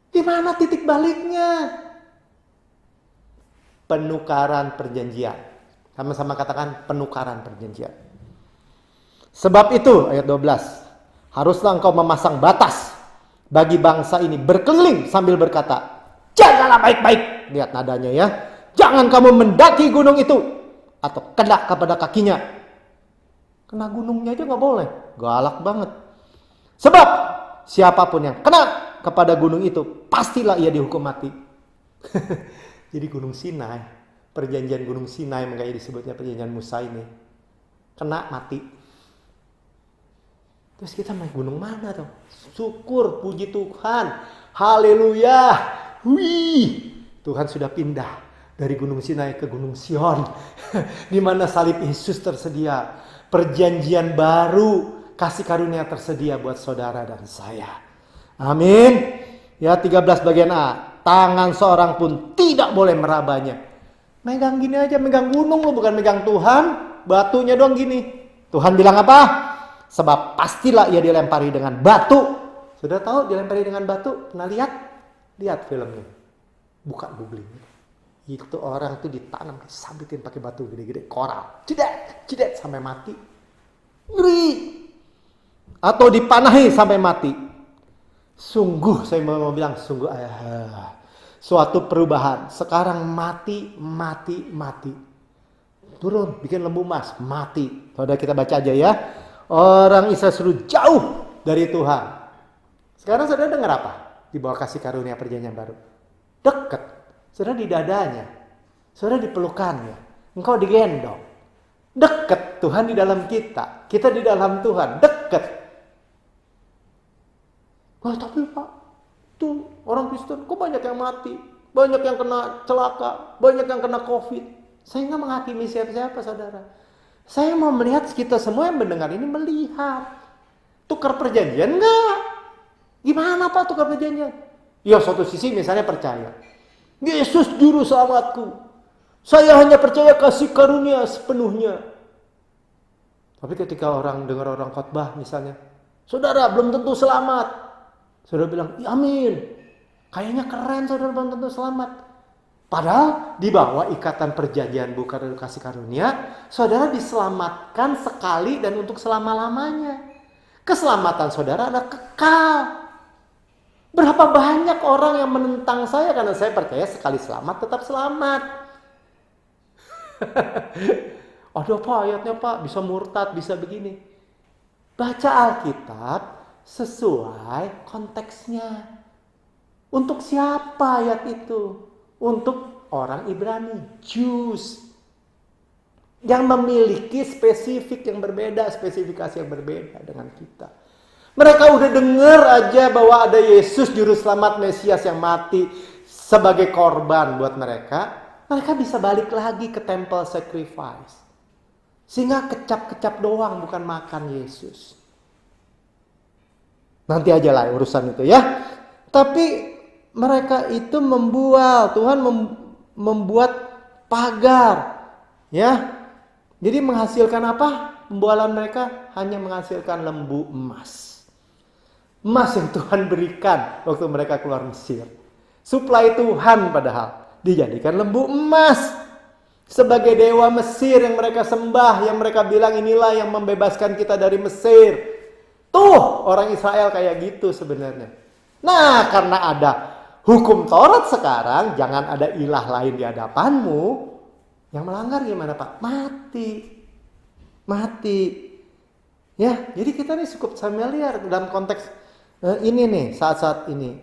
Gimana titik baliknya? Penukaran perjanjian. Sama-sama katakan penukaran perjanjian. Sebab itu ayat 12. Haruslah engkau memasang batas bagi bangsa ini berkeliling sambil berkata, jagalah baik-baik. Lihat nadanya ya. Jangan kamu mendaki gunung itu atau kena kepada kakinya. Kena gunungnya aja gak boleh. Galak banget. Sebab siapapun yang kena kepada gunung itu, pastilah ia dihukum mati. Jadi gunung Sinai, perjanjian gunung Sinai, makanya disebutnya perjanjian Musa ini, kena mati. Terus kita naik gunung mana tuh? Syukur, puji Tuhan, haleluya. Wih, Tuhan sudah pindah dari gunung Sinai ke gunung Sion, di mana salib Yesus tersedia, perjanjian baru, kasih karunia tersedia buat saudara dan saya. Amin. Ya, 13 bagian A. Tangan seorang pun tidak boleh merabanya. Megang gini aja, megang gunung lo, bukan megang Tuhan. Batunya doang gini. Tuhan bilang apa? Sebab pastilah ia dilempari dengan batu. Sudah tahu dilempari dengan batu? Pernah lihat? Lihat filmnya. Buka googling. Itu orang tuh ditanam, disambitin pakai batu gede-gede, koral. Cedet sampai mati. Ngeri. Atau dipanahi sampai mati. Sungguh, saya mau bilang, sungguh suatu perubahan. Sekarang mati. Turun, bikin lembu emas, mati. Saudara, kita baca aja ya. Orang Israel suruh jauh dari Tuhan. Sekarang saudara dengar apa? Di bawah kasih karunia perjanjian baru. Dekat. Saudara di dadanya. Saudara di pelukannya. Engkau digendong. Dekat. Tuhan di dalam kita. Kita di dalam Tuhan. Dekat. Wah, tapi Pak, tuh orang Kristen kok banyak yang mati, banyak yang kena celaka, banyak yang kena COVID. Saya nggak menghakimi siapa-siapa, saudara. Saya mau melihat kita semua yang mendengar ini melihat. Tukar perjanjian nggak? Gimana Pak tukar perjanjian? Ya, suatu sisi misalnya percaya. Yesus juru selamatku. Saya hanya percaya kasih karunia sepenuhnya. Tapi ketika orang dengar orang khotbah misalnya, saudara belum tentu selamat. Saudara bilang, ya, amin. Kayaknya keren saudara belum tentu selamat. Padahal di bawah ikatan perjanjian bukan kasih karunia, saudara diselamatkan sekali dan untuk selama-lamanya. Keselamatan saudara adalah kekal. Berapa banyak orang yang menentang saya karena saya percaya sekali selamat tetap selamat. Aduh Pak, ayatnya Pak bisa murtad, bisa begini. Baca Alkitab sesuai konteksnya. Untuk siapa ayat itu? Untuk orang Ibrani, Jews, yang memiliki spesifik yang berbeda, spesifikasi yang berbeda dengan kita. Mereka udah dengar aja bahwa ada Yesus juru selamat Mesias yang mati sebagai korban buat mereka. Mereka bisa balik lagi ke temple sacrifice. Sehingga kecap-kecap doang, bukan makan Yesus. Nanti aja lah urusan itu ya. Tapi mereka itu membual, Tuhan membuat pagar. Ya. Jadi menghasilkan apa? Pembualan mereka hanya menghasilkan lembu emas. Emas yang Tuhan berikan waktu mereka keluar Mesir. Suplai Tuhan padahal. Dijadikan lembu emas. Sebagai dewa Mesir yang mereka sembah. Yang mereka bilang inilah yang membebaskan kita dari Mesir. Tuh orang Israel kayak gitu sebenarnya. Nah, karena ada hukum Taurat sekarang, jangan ada ilah lain di hadapanmu. Yang melanggar gimana Pak? Mati. Ya, jadi kita nih cukup familiar dalam konteks ini nih, saat-saat ini.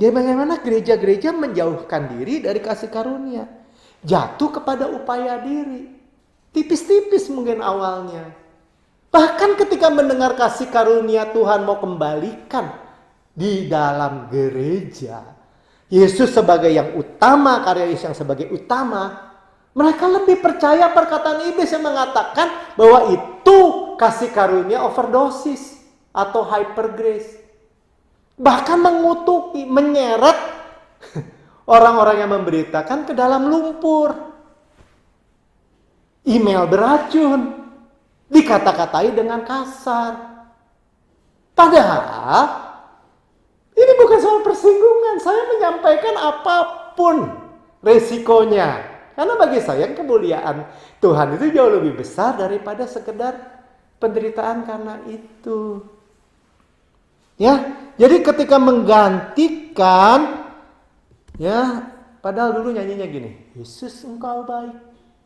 Jadi bagaimana gereja-gereja menjauhkan diri dari kasih karunia. Jatuh kepada upaya diri. Tipis-tipis mungkin awalnya. Bahkan ketika mendengar kasih karunia Tuhan mau kembalikan di dalam gereja. Yesus sebagai yang utama, karya Yesus yang sebagai utama. Mereka lebih percaya perkataan iblis yang mengatakan bahwa itu kasih karunia overdosis atau hyper grace. Bahkan mengutuki, menyeret orang-orang yang memberitakan ke dalam lumpur. Email beracun. Dikata-katai dengan kasar. Padahal ini bukan soal persinggungan. Saya menyampaikan apapun resikonya. Karena bagi saya kemuliaan Tuhan itu jauh lebih besar daripada sekedar penderitaan karena itu. Ya, jadi ketika menggantikan, ya, padahal dulu nyanyinya gini, Yesus engkau baik,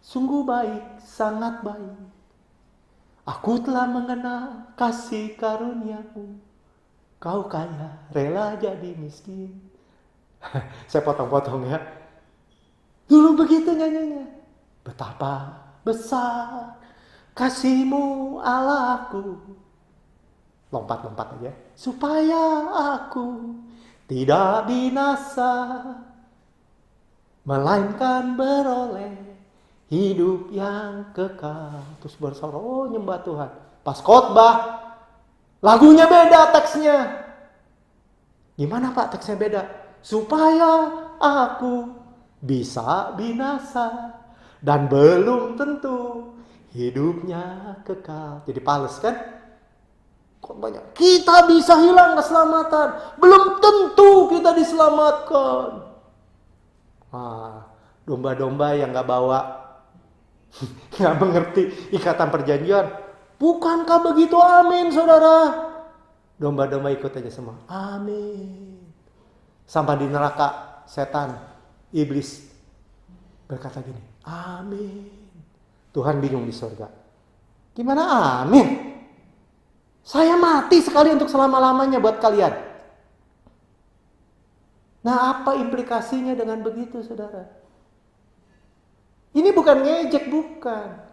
sungguh baik, sangat baik. Aku telah mengenal kasih karuniamu, kau kaya, rela jadi miskin. Saya potong-potong ya. Dulu begitu nyanyinya. Betapa besar kasihmu Allahku. Lompat-lompat aja. Supaya aku tidak binasa, melainkan beroleh hidup yang kekal. Terus bersorak, oh nyembah Tuhan. Pas khotbah, lagunya beda teksnya. Gimana Pak teksnya beda? Supaya aku bisa binasa dan belum tentu hidupnya kekal. Jadi pales kan? Kok banyak? Kita bisa hilang keselamatan. Belum tentu kita diselamatkan. Domba-domba yang gak bawa, gak mengerti ikatan perjanjian. Bukankah begitu? Amin saudara. Domba-domba ikut aja semua. Amin. Sampai di neraka setan, iblis berkata gini, amin. Tuhan bingung di surga. Gimana amin? Saya mati sekali untuk selama-lamanya buat kalian. Nah, apa implikasinya dengan begitu, saudara? Ini bukan ngejek, bukan.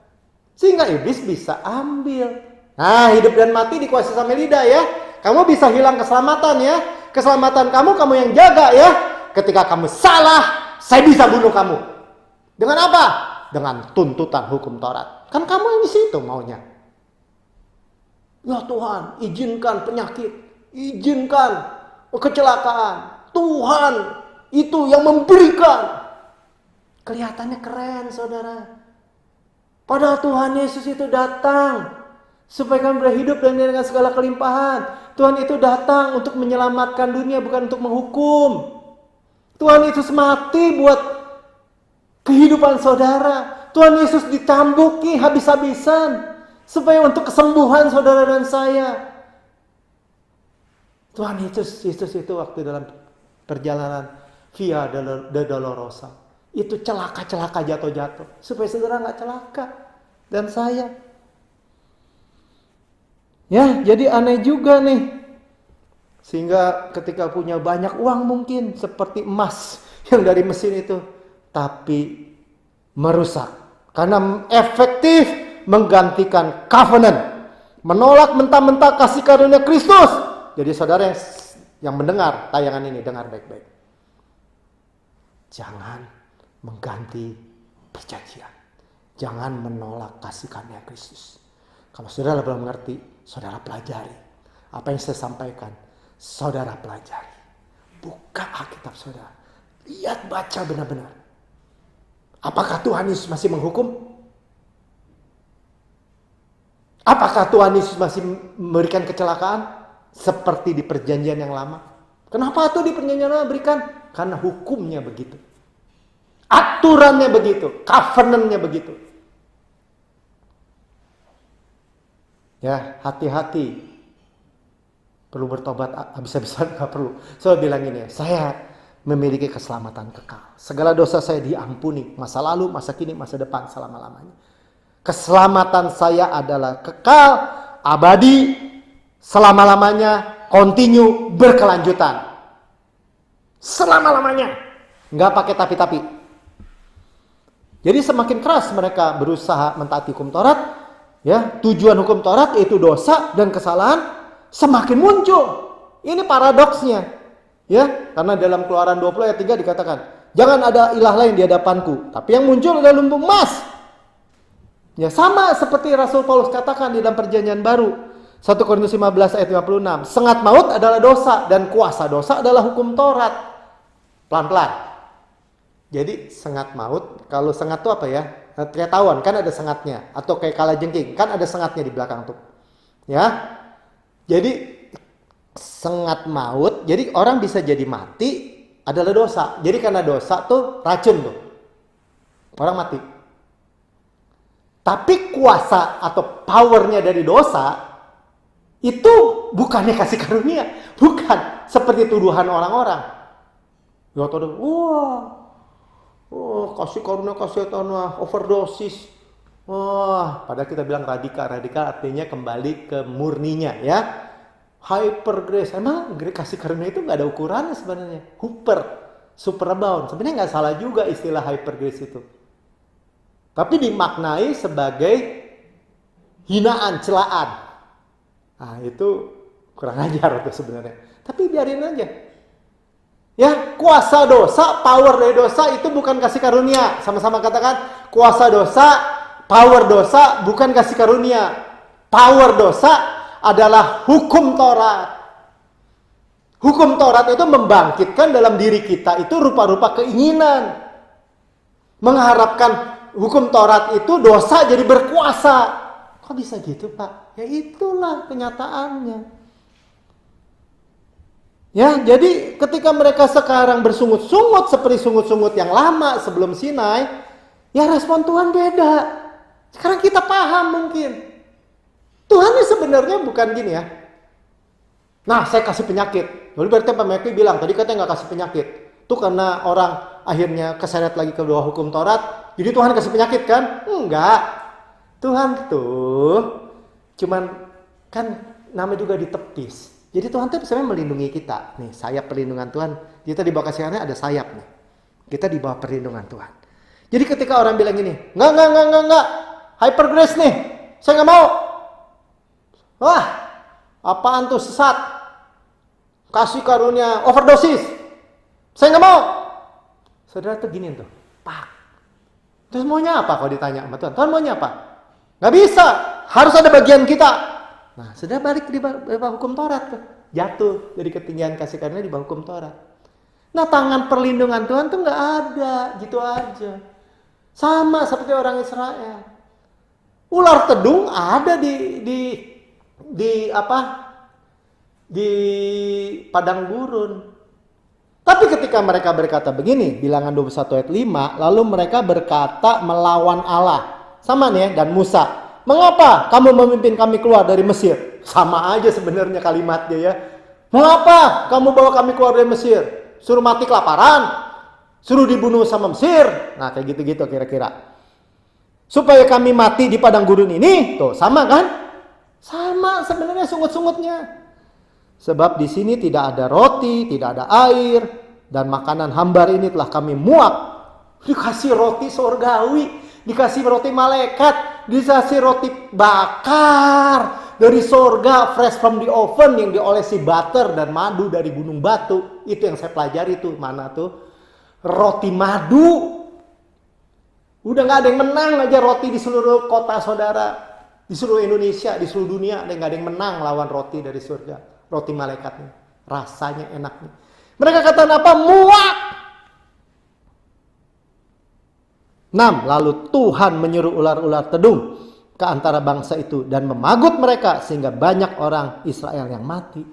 Sehingga iblis bisa ambil. Nah, hidup dan mati dikuasai sama lidah ya. Kamu bisa hilang keselamatan ya. Keselamatan kamu yang jaga ya. Ketika kamu salah, saya bisa bunuh kamu. Dengan apa? Dengan tuntutan hukum Taurat. Kan kamu yang di situ maunya. Ya Tuhan, izinkan penyakit, izinkan kecelakaan. Tuhan itu yang memberikan. Kelihatannya keren, saudara. Padahal Tuhan Yesus itu datang supaya kami boleh hidup dengan segala kelimpahan. Tuhan itu datang untuk menyelamatkan dunia, bukan untuk menghukum. Tuhan Yesus mati buat kehidupan saudara. Tuhan Yesus ditambuki habis-habisan supaya untuk kesembuhan saudara dan saya. Tuhan Yesus itu waktu dalam perjalanan Via Dolorosa, itu celaka-celaka jatuh-jatuh supaya saudara gak celaka dan saya. Ya, jadi aneh juga nih. Sehingga ketika punya banyak uang mungkin seperti emas yang dari mesin itu, tapi merusak karena efektif menggantikan covenant, menolak mentah-mentah kasih karunia Kristus. Jadi saudara yang mendengar tayangan ini, dengar baik-baik. Jangan mengganti perjanjian. Jangan menolak kasih karunia Kristus. Kalau saudara belum mengerti, saudara pelajari. Apa yang saya sampaikan, saudara pelajari. Buka Alkitab saudara. Lihat, baca benar-benar. Apakah Tuhan Yesus masih menghukum? Apakah Tuhan Yesus masih memberikan kecelakaan? Seperti di perjanjian yang lama. Kenapa tuh di perjanjian lama berikan? Karena hukumnya begitu. Aturannya begitu. Covenantnya begitu. Ya, hati-hati. Perlu bertobat habis-habisan, gak perlu. Saya bilang ini ya, saya memiliki keselamatan kekal. Segala dosa saya diampuni. Masa lalu, masa kini, masa depan, selama-lamanya. Keselamatan saya adalah kekal, abadi, selama-lamanya, continue, berkelanjutan. Selama-lamanya. Nggak pakai tapi-tapi. Jadi semakin keras mereka berusaha mentaati hukum Taurat, ya, tujuan hukum Taurat yaitu dosa dan kesalahan semakin muncul. Ini paradoksnya. Ya, karena dalam Keluaran 20 ayat 3 dikatakan, jangan ada ilah lain di hadapanku, tapi yang muncul adalah lumbung emas. Ya, sama seperti Rasul Paulus katakan di dalam perjanjian baru. 1 Korintus 15 ayat 56. Sengat maut adalah dosa dan kuasa dosa adalah hukum Taurat. Pelan-pelan. Jadi sengat maut, kalau sengat itu apa ya? Kayak tawon kan ada sengatnya, atau kayak kalajengking kan ada sengatnya di belakang tuh. Ya. Jadi sengat maut, jadi orang bisa jadi mati adalah dosa. Jadi karena dosa tuh racun tuh. Orang mati. Tapi kuasa atau powernya dari dosa Itu bukannya kasih karunia, bukan seperti tuduhan orang-orang. Ya tahu, kasih karunia overdosis. Wah, padahal kita bilang radikal artinya kembali ke murninya ya. Hyper grace, emang kasih karunia itu nggak ada ukurannya sebenarnya. Super abound, sebenarnya nggak salah juga istilah hyper grace itu. Tapi dimaknai sebagai hinaan, celaan. Nah itu kurang ajar itu sebenarnya. Tapi biarin aja. Ya, kuasa dosa, power dari dosa itu bukan kasih karunia. Sama-sama katakan, kuasa dosa, power dosa bukan kasih karunia. Power dosa adalah hukum Taurat. Hukum Taurat itu membangkitkan dalam diri kita itu rupa-rupa keinginan. Mengharapkan hukum Taurat itu dosa jadi berkuasa. Kok bisa gitu, Pak? Ya itulah kenyataannya. Ya, jadi ketika mereka sekarang bersungut-sungut seperti sungut-sungut yang lama sebelum Sinai, ya respon Tuhan beda. Sekarang kita paham mungkin. Tuhan ini sebenarnya bukan gini ya. Nah, saya kasih penyakit. Lalu berarti Pak Mekwi bilang, tadi katanya nggak kasih penyakit. Itu karena orang akhirnya keseret lagi ke bawah hukum Taurat. Jadi Tuhan kasih penyakit kan? Enggak. Tuhan tuh cuman kan nama juga ditepis. Jadi Tuhan tuh sebenarnya melindungi kita. Nih, sayap perlindungan Tuhan. Kita di bawah kasih karunia ada sayap nih. Kita di bawah perlindungan Tuhan. Jadi ketika orang bilang gini, enggak. Hyper grace nih. Saya nggak mau. Wah, apaan tuh sesat? Kasih karunia overdosis. Saya nggak mau. Saudara tuh gini tuh. Pak. Terus maunya apa kalau ditanya sama Tuhan? Tuhan maunya apa? Nggak bisa. Harus ada bagian kita. Nah, sudah balik di bawah hukum Taurat tuh. Jatuh dari ketinggian kasih karunia di bawah hukum Taurat. Nah, tangan perlindungan Tuhan tuh nggak ada, gitu aja. Sama seperti orang Israel. Ular tedung ada di padang gurun. Tapi ketika mereka berkata begini, Bilangan 21 ayat 5, lalu mereka berkata melawan Allah. Sama nih ya, dan Musa. Mengapa kamu memimpin kami keluar dari Mesir? Sama aja sebenarnya kalimatnya ya. Mengapa kamu bawa kami keluar dari Mesir? Suruh mati kelaparan? Suruh dibunuh sama Mesir? Nah kayak gitu-gitu kira-kira. Supaya kami mati di padang gurun ini? Tuh sama kan? Sama sebenarnya sungut-sungutnya. Sebab di sini tidak ada roti, tidak ada air. Dan makanan hambar ini telah kami muak. Dikasih roti surgawi. Dikasih roti malaikat, dikasih roti bakar dari surga, fresh from the oven yang diolesi butter dan madu dari gunung batu. Itu yang saya pelajari tuh, mana tuh? Roti madu. Udah gak ada yang menang aja roti di seluruh kota saudara. Di seluruh Indonesia, di seluruh dunia. Gak ada yang menang lawan roti dari surga. Roti malaikatnya. Rasanya enak nih. Mereka kata apa? Muak. 6. Lalu Tuhan menyuruh ular-ular tedung ke antara bangsa itu dan memagut mereka sehingga banyak orang Israel yang mati.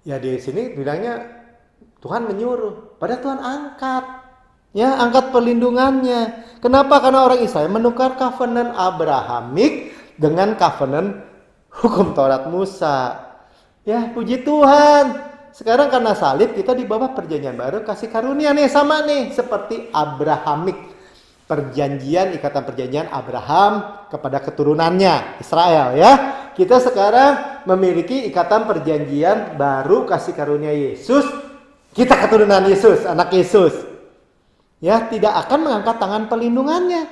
Ya di sini bilangnya Tuhan menyuruh, padahal Tuhan angkat. Ya, angkat perlindungannya. Kenapa? Karena orang Israel menukar covenant Abrahamik dengan covenant hukum Taurat Musa. Ya, puji Tuhan. Sekarang karena salib kita di bawah perjanjian baru kasih karunia nih sama nih seperti Abrahamik. Ikatan perjanjian Abraham kepada keturunannya Israel ya. Kita sekarang memiliki ikatan perjanjian baru kasih karunia Yesus. Kita keturunan Yesus, anak Yesus. Ya, tidak akan mengangkat tangan perlindungannya.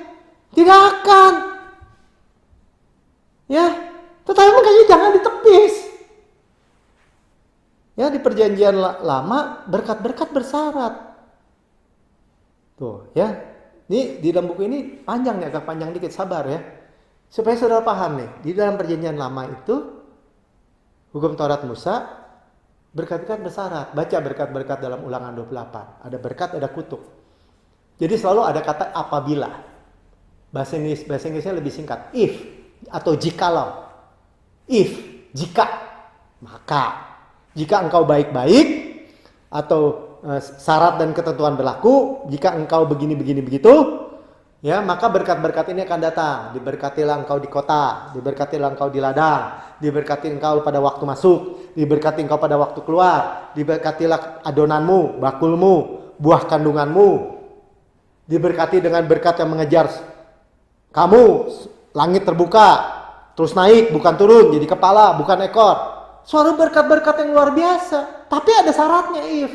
Tidak akan. Ya, tetapi makanya jangan ditepis. Ya, di perjanjian lama berkat-berkat bersyarat. Tuh, ya. Ini di dalam buku ini panjang nih, agak panjang dikit, sabar ya. Supaya saudara paham nih, di dalam perjanjian lama itu hukum Taurat Musa berkat-berkat bersyarat. Baca berkat-berkat dalam Ulangan 28. Ada berkat, ada kutuk. Jadi selalu ada kata apabila. Bahasa Inggrisnya lebih singkat, if atau jikalau. If, jika, maka. Jika engkau baik-baik atau syarat dan ketentuan berlaku, jika engkau begini begitu, Ya, maka berkat-berkat ini akan datang. Diberkatilah engkau di kota, diberkatilah engkau di ladang, diberkati engkau pada waktu masuk, diberkati engkau pada waktu keluar, diberkatilah adonanmu, bakulmu, buah kandunganmu. Diberkati dengan berkat yang mengejar kamu, langit terbuka, terus naik bukan turun, jadi kepala bukan ekor. Suatu berkat-berkat yang luar biasa, tapi ada syaratnya, If.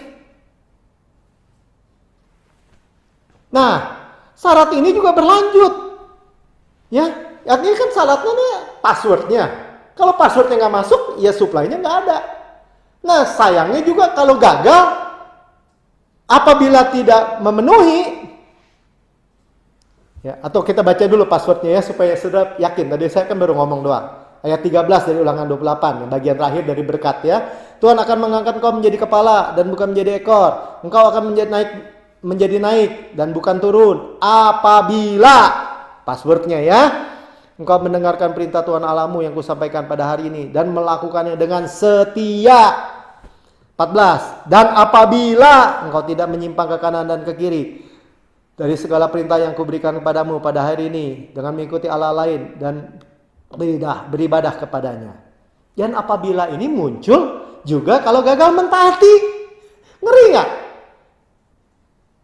Nah, syarat ini juga berlanjut. Ya, artinya kan syaratnya nih passwordnya. Kalau passwordnya nggak masuk, ya supply-nya nggak ada. Nah, sayangnya juga kalau gagal, apabila tidak memenuhi, ya, atau kita baca dulu passwordnya ya supaya sudah yakin. Tadi saya kan baru ngomong doang. Ayat 13 dari Ulangan 28, bagian terakhir dari berkat ya. Tuhan akan mengangkat engkau menjadi kepala dan bukan menjadi ekor. Engkau akan menjadi naik dan bukan turun. Apabila, passwordnya ya, engkau mendengarkan perintah Tuhan Allahmu yang kusampaikan pada hari ini dan melakukannya dengan setia. 14. Dan apabila engkau tidak menyimpang ke kanan dan ke kiri dari segala perintah yang kuberikan kepadamu pada hari ini dengan mengikuti Allah lain dan beribadah kepadanya. Dan apabila ini muncul juga kalau gagal mentaati. Ngeri gak?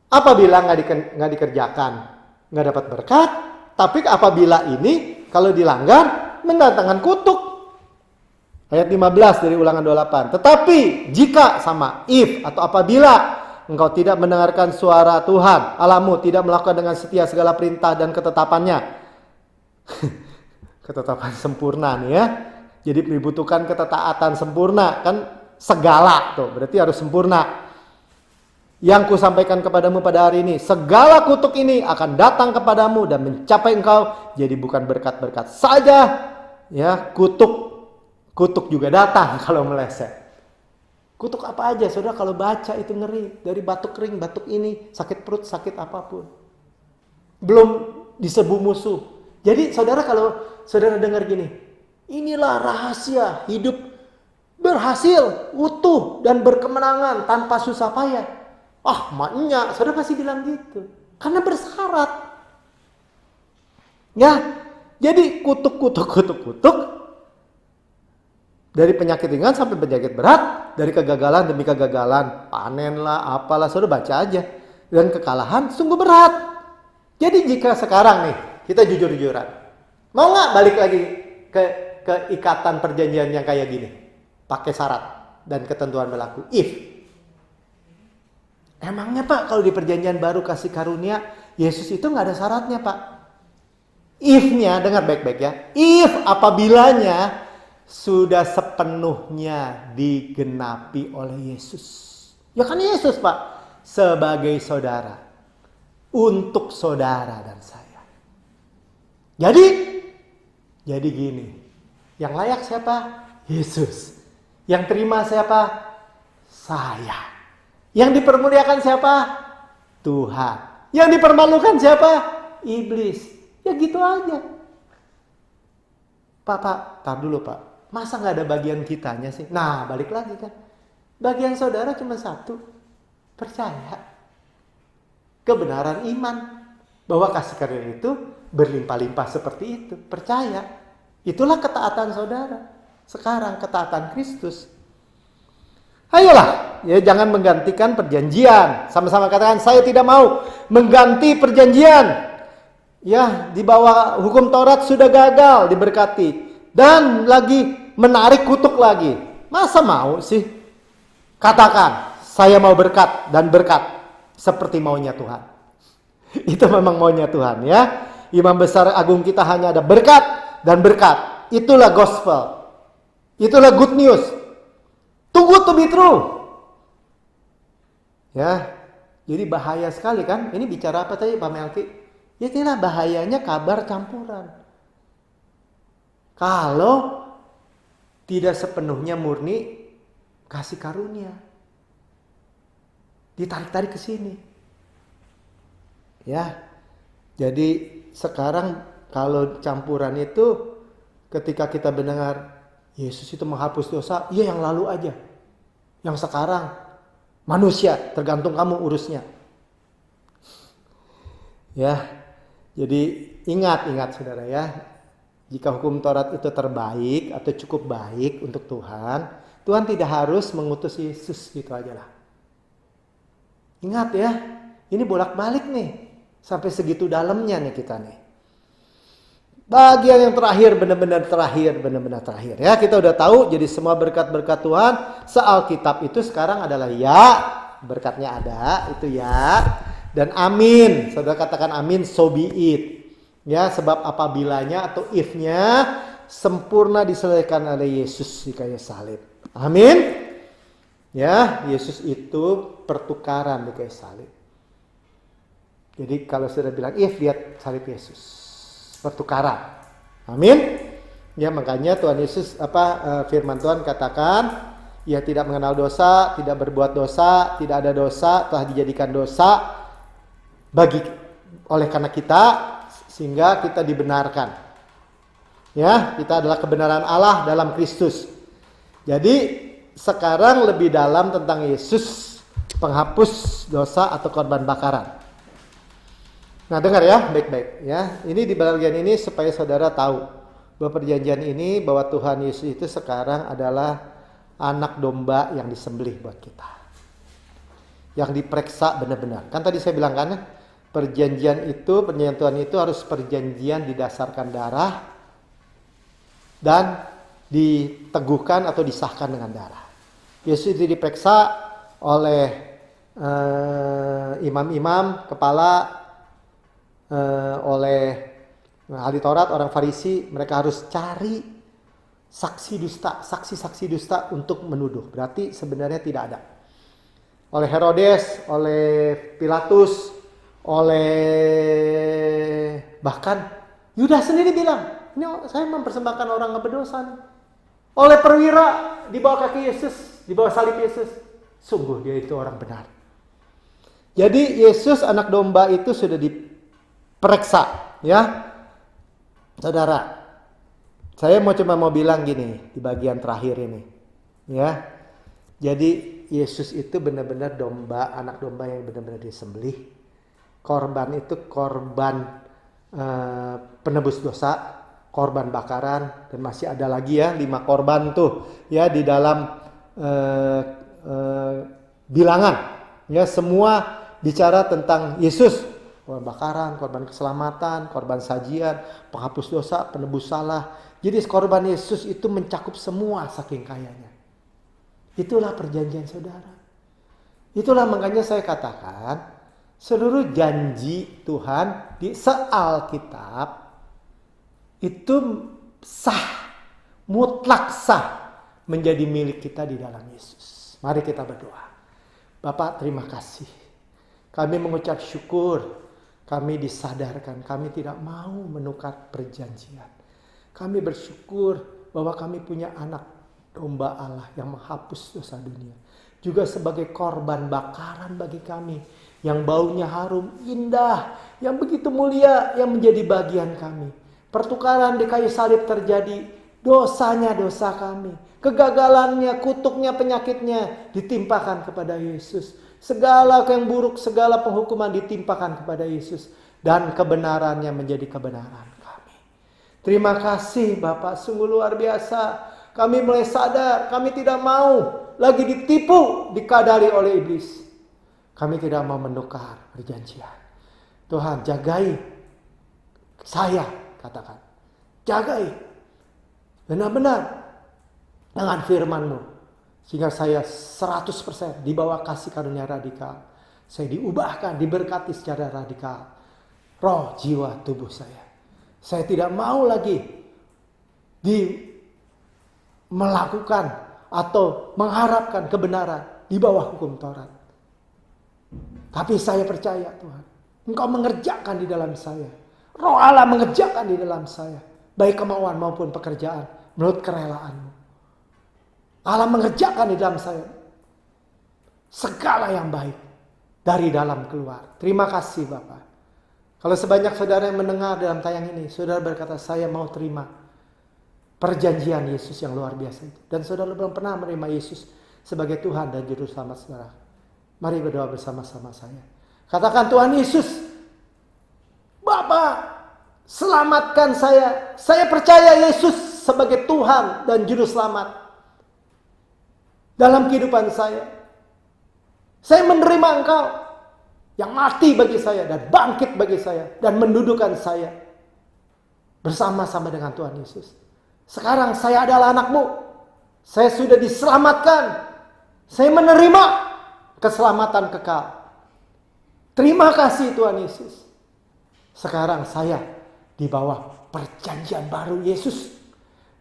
Apabila nggak dikerjakan, nggak dapat berkat. Tapi apabila ini kalau dilanggar mendatangkan kutuk. Ayat 15 dari Ulangan 28. Tetapi jika sama if atau apabila engkau tidak mendengarkan suara Tuhan Allahmu, tidak melakukan dengan setia segala perintah dan ketetapannya. Ketetapan sempurna nih ya. Jadi dibutuhkan ketetaatan sempurna. Kan segala tuh, berarti harus sempurna. Yang kusampaikan kepadamu pada hari ini, segala kutuk ini akan datang kepadamu dan mencapai engkau. Jadi bukan berkat-berkat saja, ya, kutuk juga datang kalau meleset. Kutuk apa aja, saudara, kalau baca itu ngeri. Dari batuk kering, batuk ini, sakit perut, sakit apapun. Belum diserbu musuh. Jadi saudara, kalau saudara dengar gini, inilah rahasia hidup berhasil, utuh, dan berkemenangan tanpa susah payah. Ah, maknya, saudara pasti bilang gitu. Karena bersyarat. Ya, jadi kutuk. Dari penyakit ringan sampai penyakit berat. Dari kegagalan demi kegagalan. Panen lah, apalah, saudara baca aja. Dan kekalahan sungguh berat. Jadi jika sekarang nih, kita jujur-jujuran. Mau gak balik lagi ke ikatan perjanjian yang kayak gini? Pakai syarat dan ketentuan berlaku. If. Emangnya Pak, kalau di perjanjian baru kasih karunia, Yesus itu gak ada syaratnya Pak. If-nya, dengar baik-baik ya. If apabilanya sudah sepenuhnya digenapi oleh Yesus. Ya kan Yesus Pak, sebagai saudara. Untuk saudara dan saya. Jadi gini. Yang layak siapa? Yesus. Yang terima siapa? Saya. Yang dipermuliakan siapa? Tuhan. Yang dipermalukan siapa? Iblis. Ya gitu aja. Pak, tar dulu Pak. Masa gak ada bagian kitanya sih? Nah, balik lagi kan. Bagian saudara cuma satu. Percaya. Kebenaran iman. Bahwa kasih karunia itu berlimpah-limpah seperti itu. Percaya. Itulah ketaatan saudara. Sekarang ketaatan Kristus. Ayolah. Ya, jangan menggantikan perjanjian. Sama-sama katakan, saya tidak mau mengganti perjanjian. Ya, di bawah hukum Taurat sudah gagal diberkati. Dan lagi menarik kutuk lagi. Masa mau sih? Katakan, saya mau berkat dan berkat. Seperti maunya Tuhan. Itu memang maunya Tuhan ya. Imam besar agung kita hanya ada berkat dan berkat. Itulah gospel. Itulah good news. Too good to be true. Ya. Jadi bahaya sekali kan. Ini bicara apa tadi Pak Melki? Ya inilah bahayanya kabar campuran. Kalau tidak sepenuhnya murni kasih karunia. Ditarik-tarik ke sini. Ya. Jadi sekarang kalau campuran itu ketika kita mendengar Yesus itu menghapus dosa, ya yang lalu aja. Yang sekarang manusia, tergantung kamu urusnya. Ya. Jadi ingat saudara ya. Jika hukum Taurat itu terbaik atau cukup baik untuk Tuhan, Tuhan tidak harus mengutus Yesus, gitu aja lah. Ingat ya, ini bolak-balik nih. Sampai segitu dalamnya nih kita nih. Bagian yang terakhir, benar-benar terakhir ya. Kita udah tahu, jadi semua berkat-berkat Tuhan se-Alkitab itu sekarang adalah ya. Berkatnya ada, itu ya. Dan amin. Saudara katakan amin, so be it. Ya, sebab apabilanya atau if-nya sempurna diselesaikan oleh Yesus di kayu salib. Amin. Ya, Yesus itu pertukaran di kayu salib. Jadi kalau sudah bilang if, lihat salib Yesus. Pertukaran. Amin. Ya, makanya Tuhan Yesus firman Tuhan katakan, ia tidak mengenal dosa, tidak berbuat dosa, tidak ada dosa, telah dijadikan dosa oleh karena kita, sehingga kita dibenarkan. Ya, kita adalah kebenaran Allah dalam Kristus. Jadi sekarang lebih dalam tentang Yesus, penghapus dosa atau korban bakaran. Nah, dengar ya, baik-baik ya. Ini di bagian ini supaya saudara tahu bahwa perjanjian ini, bahwa Tuhan Yesus itu sekarang adalah anak domba yang disembelih buat kita. Yang diperiksa benar-benar. Kan tadi saya bilang kan, perjanjian Tuhan itu harus perjanjian didasarkan darah dan diteguhkan atau disahkan dengan darah. Yesus itu diperiksa oleh imam-imam, kepala, oleh ahli Taurat, orang Farisi. Mereka harus cari saksi-saksi dusta untuk menuduh. Berarti sebenarnya tidak ada. Oleh Herodes, oleh Pilatus, oleh bahkan Yudas sendiri bilang, ini saya mempersembahkan orang yang berdosa. Oleh perwira di bawah kaki Yesus, di bawah salib Yesus, sungguh dia itu orang benar. Jadi Yesus anak domba itu sudah diperiksa, ya, saudara. Saya cuma mau bilang gini di bagian terakhir ini, ya. Jadi Yesus itu benar-benar domba, anak domba yang benar-benar disembelih. Korban itu korban penebus dosa, korban bakaran, dan masih ada lagi ya 5 korban tuh ya di dalam bilangan. Ya, semua bicara tentang Yesus. Korban bakaran, korban keselamatan, korban sajian, penghapus dosa, penebus salah. Jadi korban Yesus itu mencakup semua saking kayanya. Itulah perjanjian saudara. Itulah makanya saya katakan seluruh janji Tuhan di se-Alkitab itu sah, mutlak sah menjadi milik kita di dalam Yesus. Mari kita berdoa. Bapak, terima kasih. Kami mengucap syukur. Kami disadarkan, kami tidak mau menukar perjanjian. Kami bersyukur bahwa kami punya anak domba Allah yang menghapus dosa dunia. Juga sebagai korban bakaran bagi kami, yang baunya harum, indah, yang begitu mulia, yang menjadi bagian kami. Pertukaran di kayu salib terjadi, dosanya dosa kami. Kegagalannya, kutuknya, penyakitnya ditimpakan kepada Yesus. Segala yang buruk, segala penghukuman ditimpakan kepada Yesus. Dan kebenarannya menjadi kebenaran kami. Terima kasih Bapak, sungguh luar biasa. Kami mulai sadar, kami tidak mau lagi ditipu, dikadari oleh iblis. Kami tidak mau menukar perjanjian. Tuhan, jagai saya, katakan. Jagai benar-benar dengan firman-Mu. Sehingga saya 100% di bawah kasih karunia radikal. Saya diubahkan, diberkati secara radikal. Roh, jiwa, tubuh saya. Saya tidak mau lagi melakukan atau mengharapkan kebenaran di bawah hukum Taurat. Tapi saya percaya Tuhan, Engkau mengerjakan di dalam saya. Roh Allah mengerjakan di dalam saya. Baik kemauan maupun pekerjaan menurut kerelaan-Mu. Allah mengerjakan di dalam saya segala yang baik dari dalam keluar. Terima kasih Bapak. Kalau sebanyak saudara yang mendengar dalam tayang ini, saudara berkata, saya mau terima perjanjian Yesus yang luar biasa itu. Dan saudara belum pernah menerima Yesus sebagai Tuhan dan Juru Selamat saudara. Mari berdoa bersama-sama saya. Katakan, Tuhan Yesus, Bapa, Selamatkan saya. Saya percaya Yesus sebagai Tuhan dan Juru Selamat dalam kehidupan saya. Saya menerima Engkau yang mati bagi saya dan bangkit bagi saya dan mendudukan saya bersama-sama dengan Tuhan Yesus. Sekarang saya adalah anak-Mu. Saya sudah diselamatkan. Saya menerima keselamatan kekal. Terima kasih Tuhan Yesus. Sekarang saya di bawah perjanjian baru Yesus.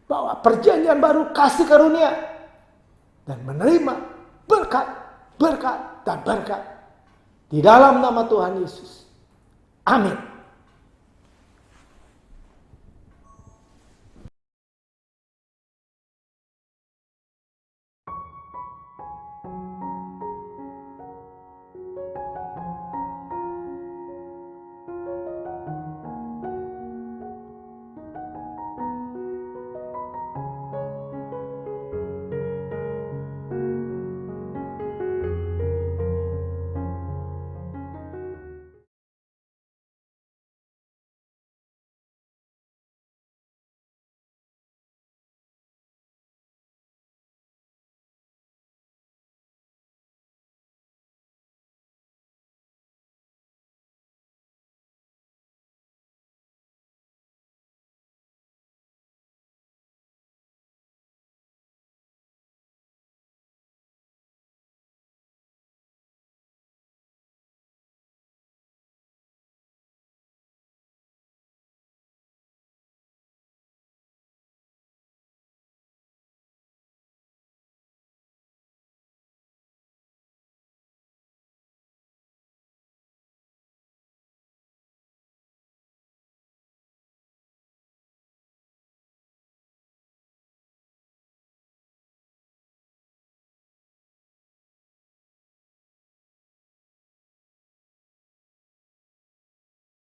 Bawah perjanjian baru kasih karunia. Dan menerima berkat, berkat, dan berkat. Di dalam nama Tuhan Yesus. Amin.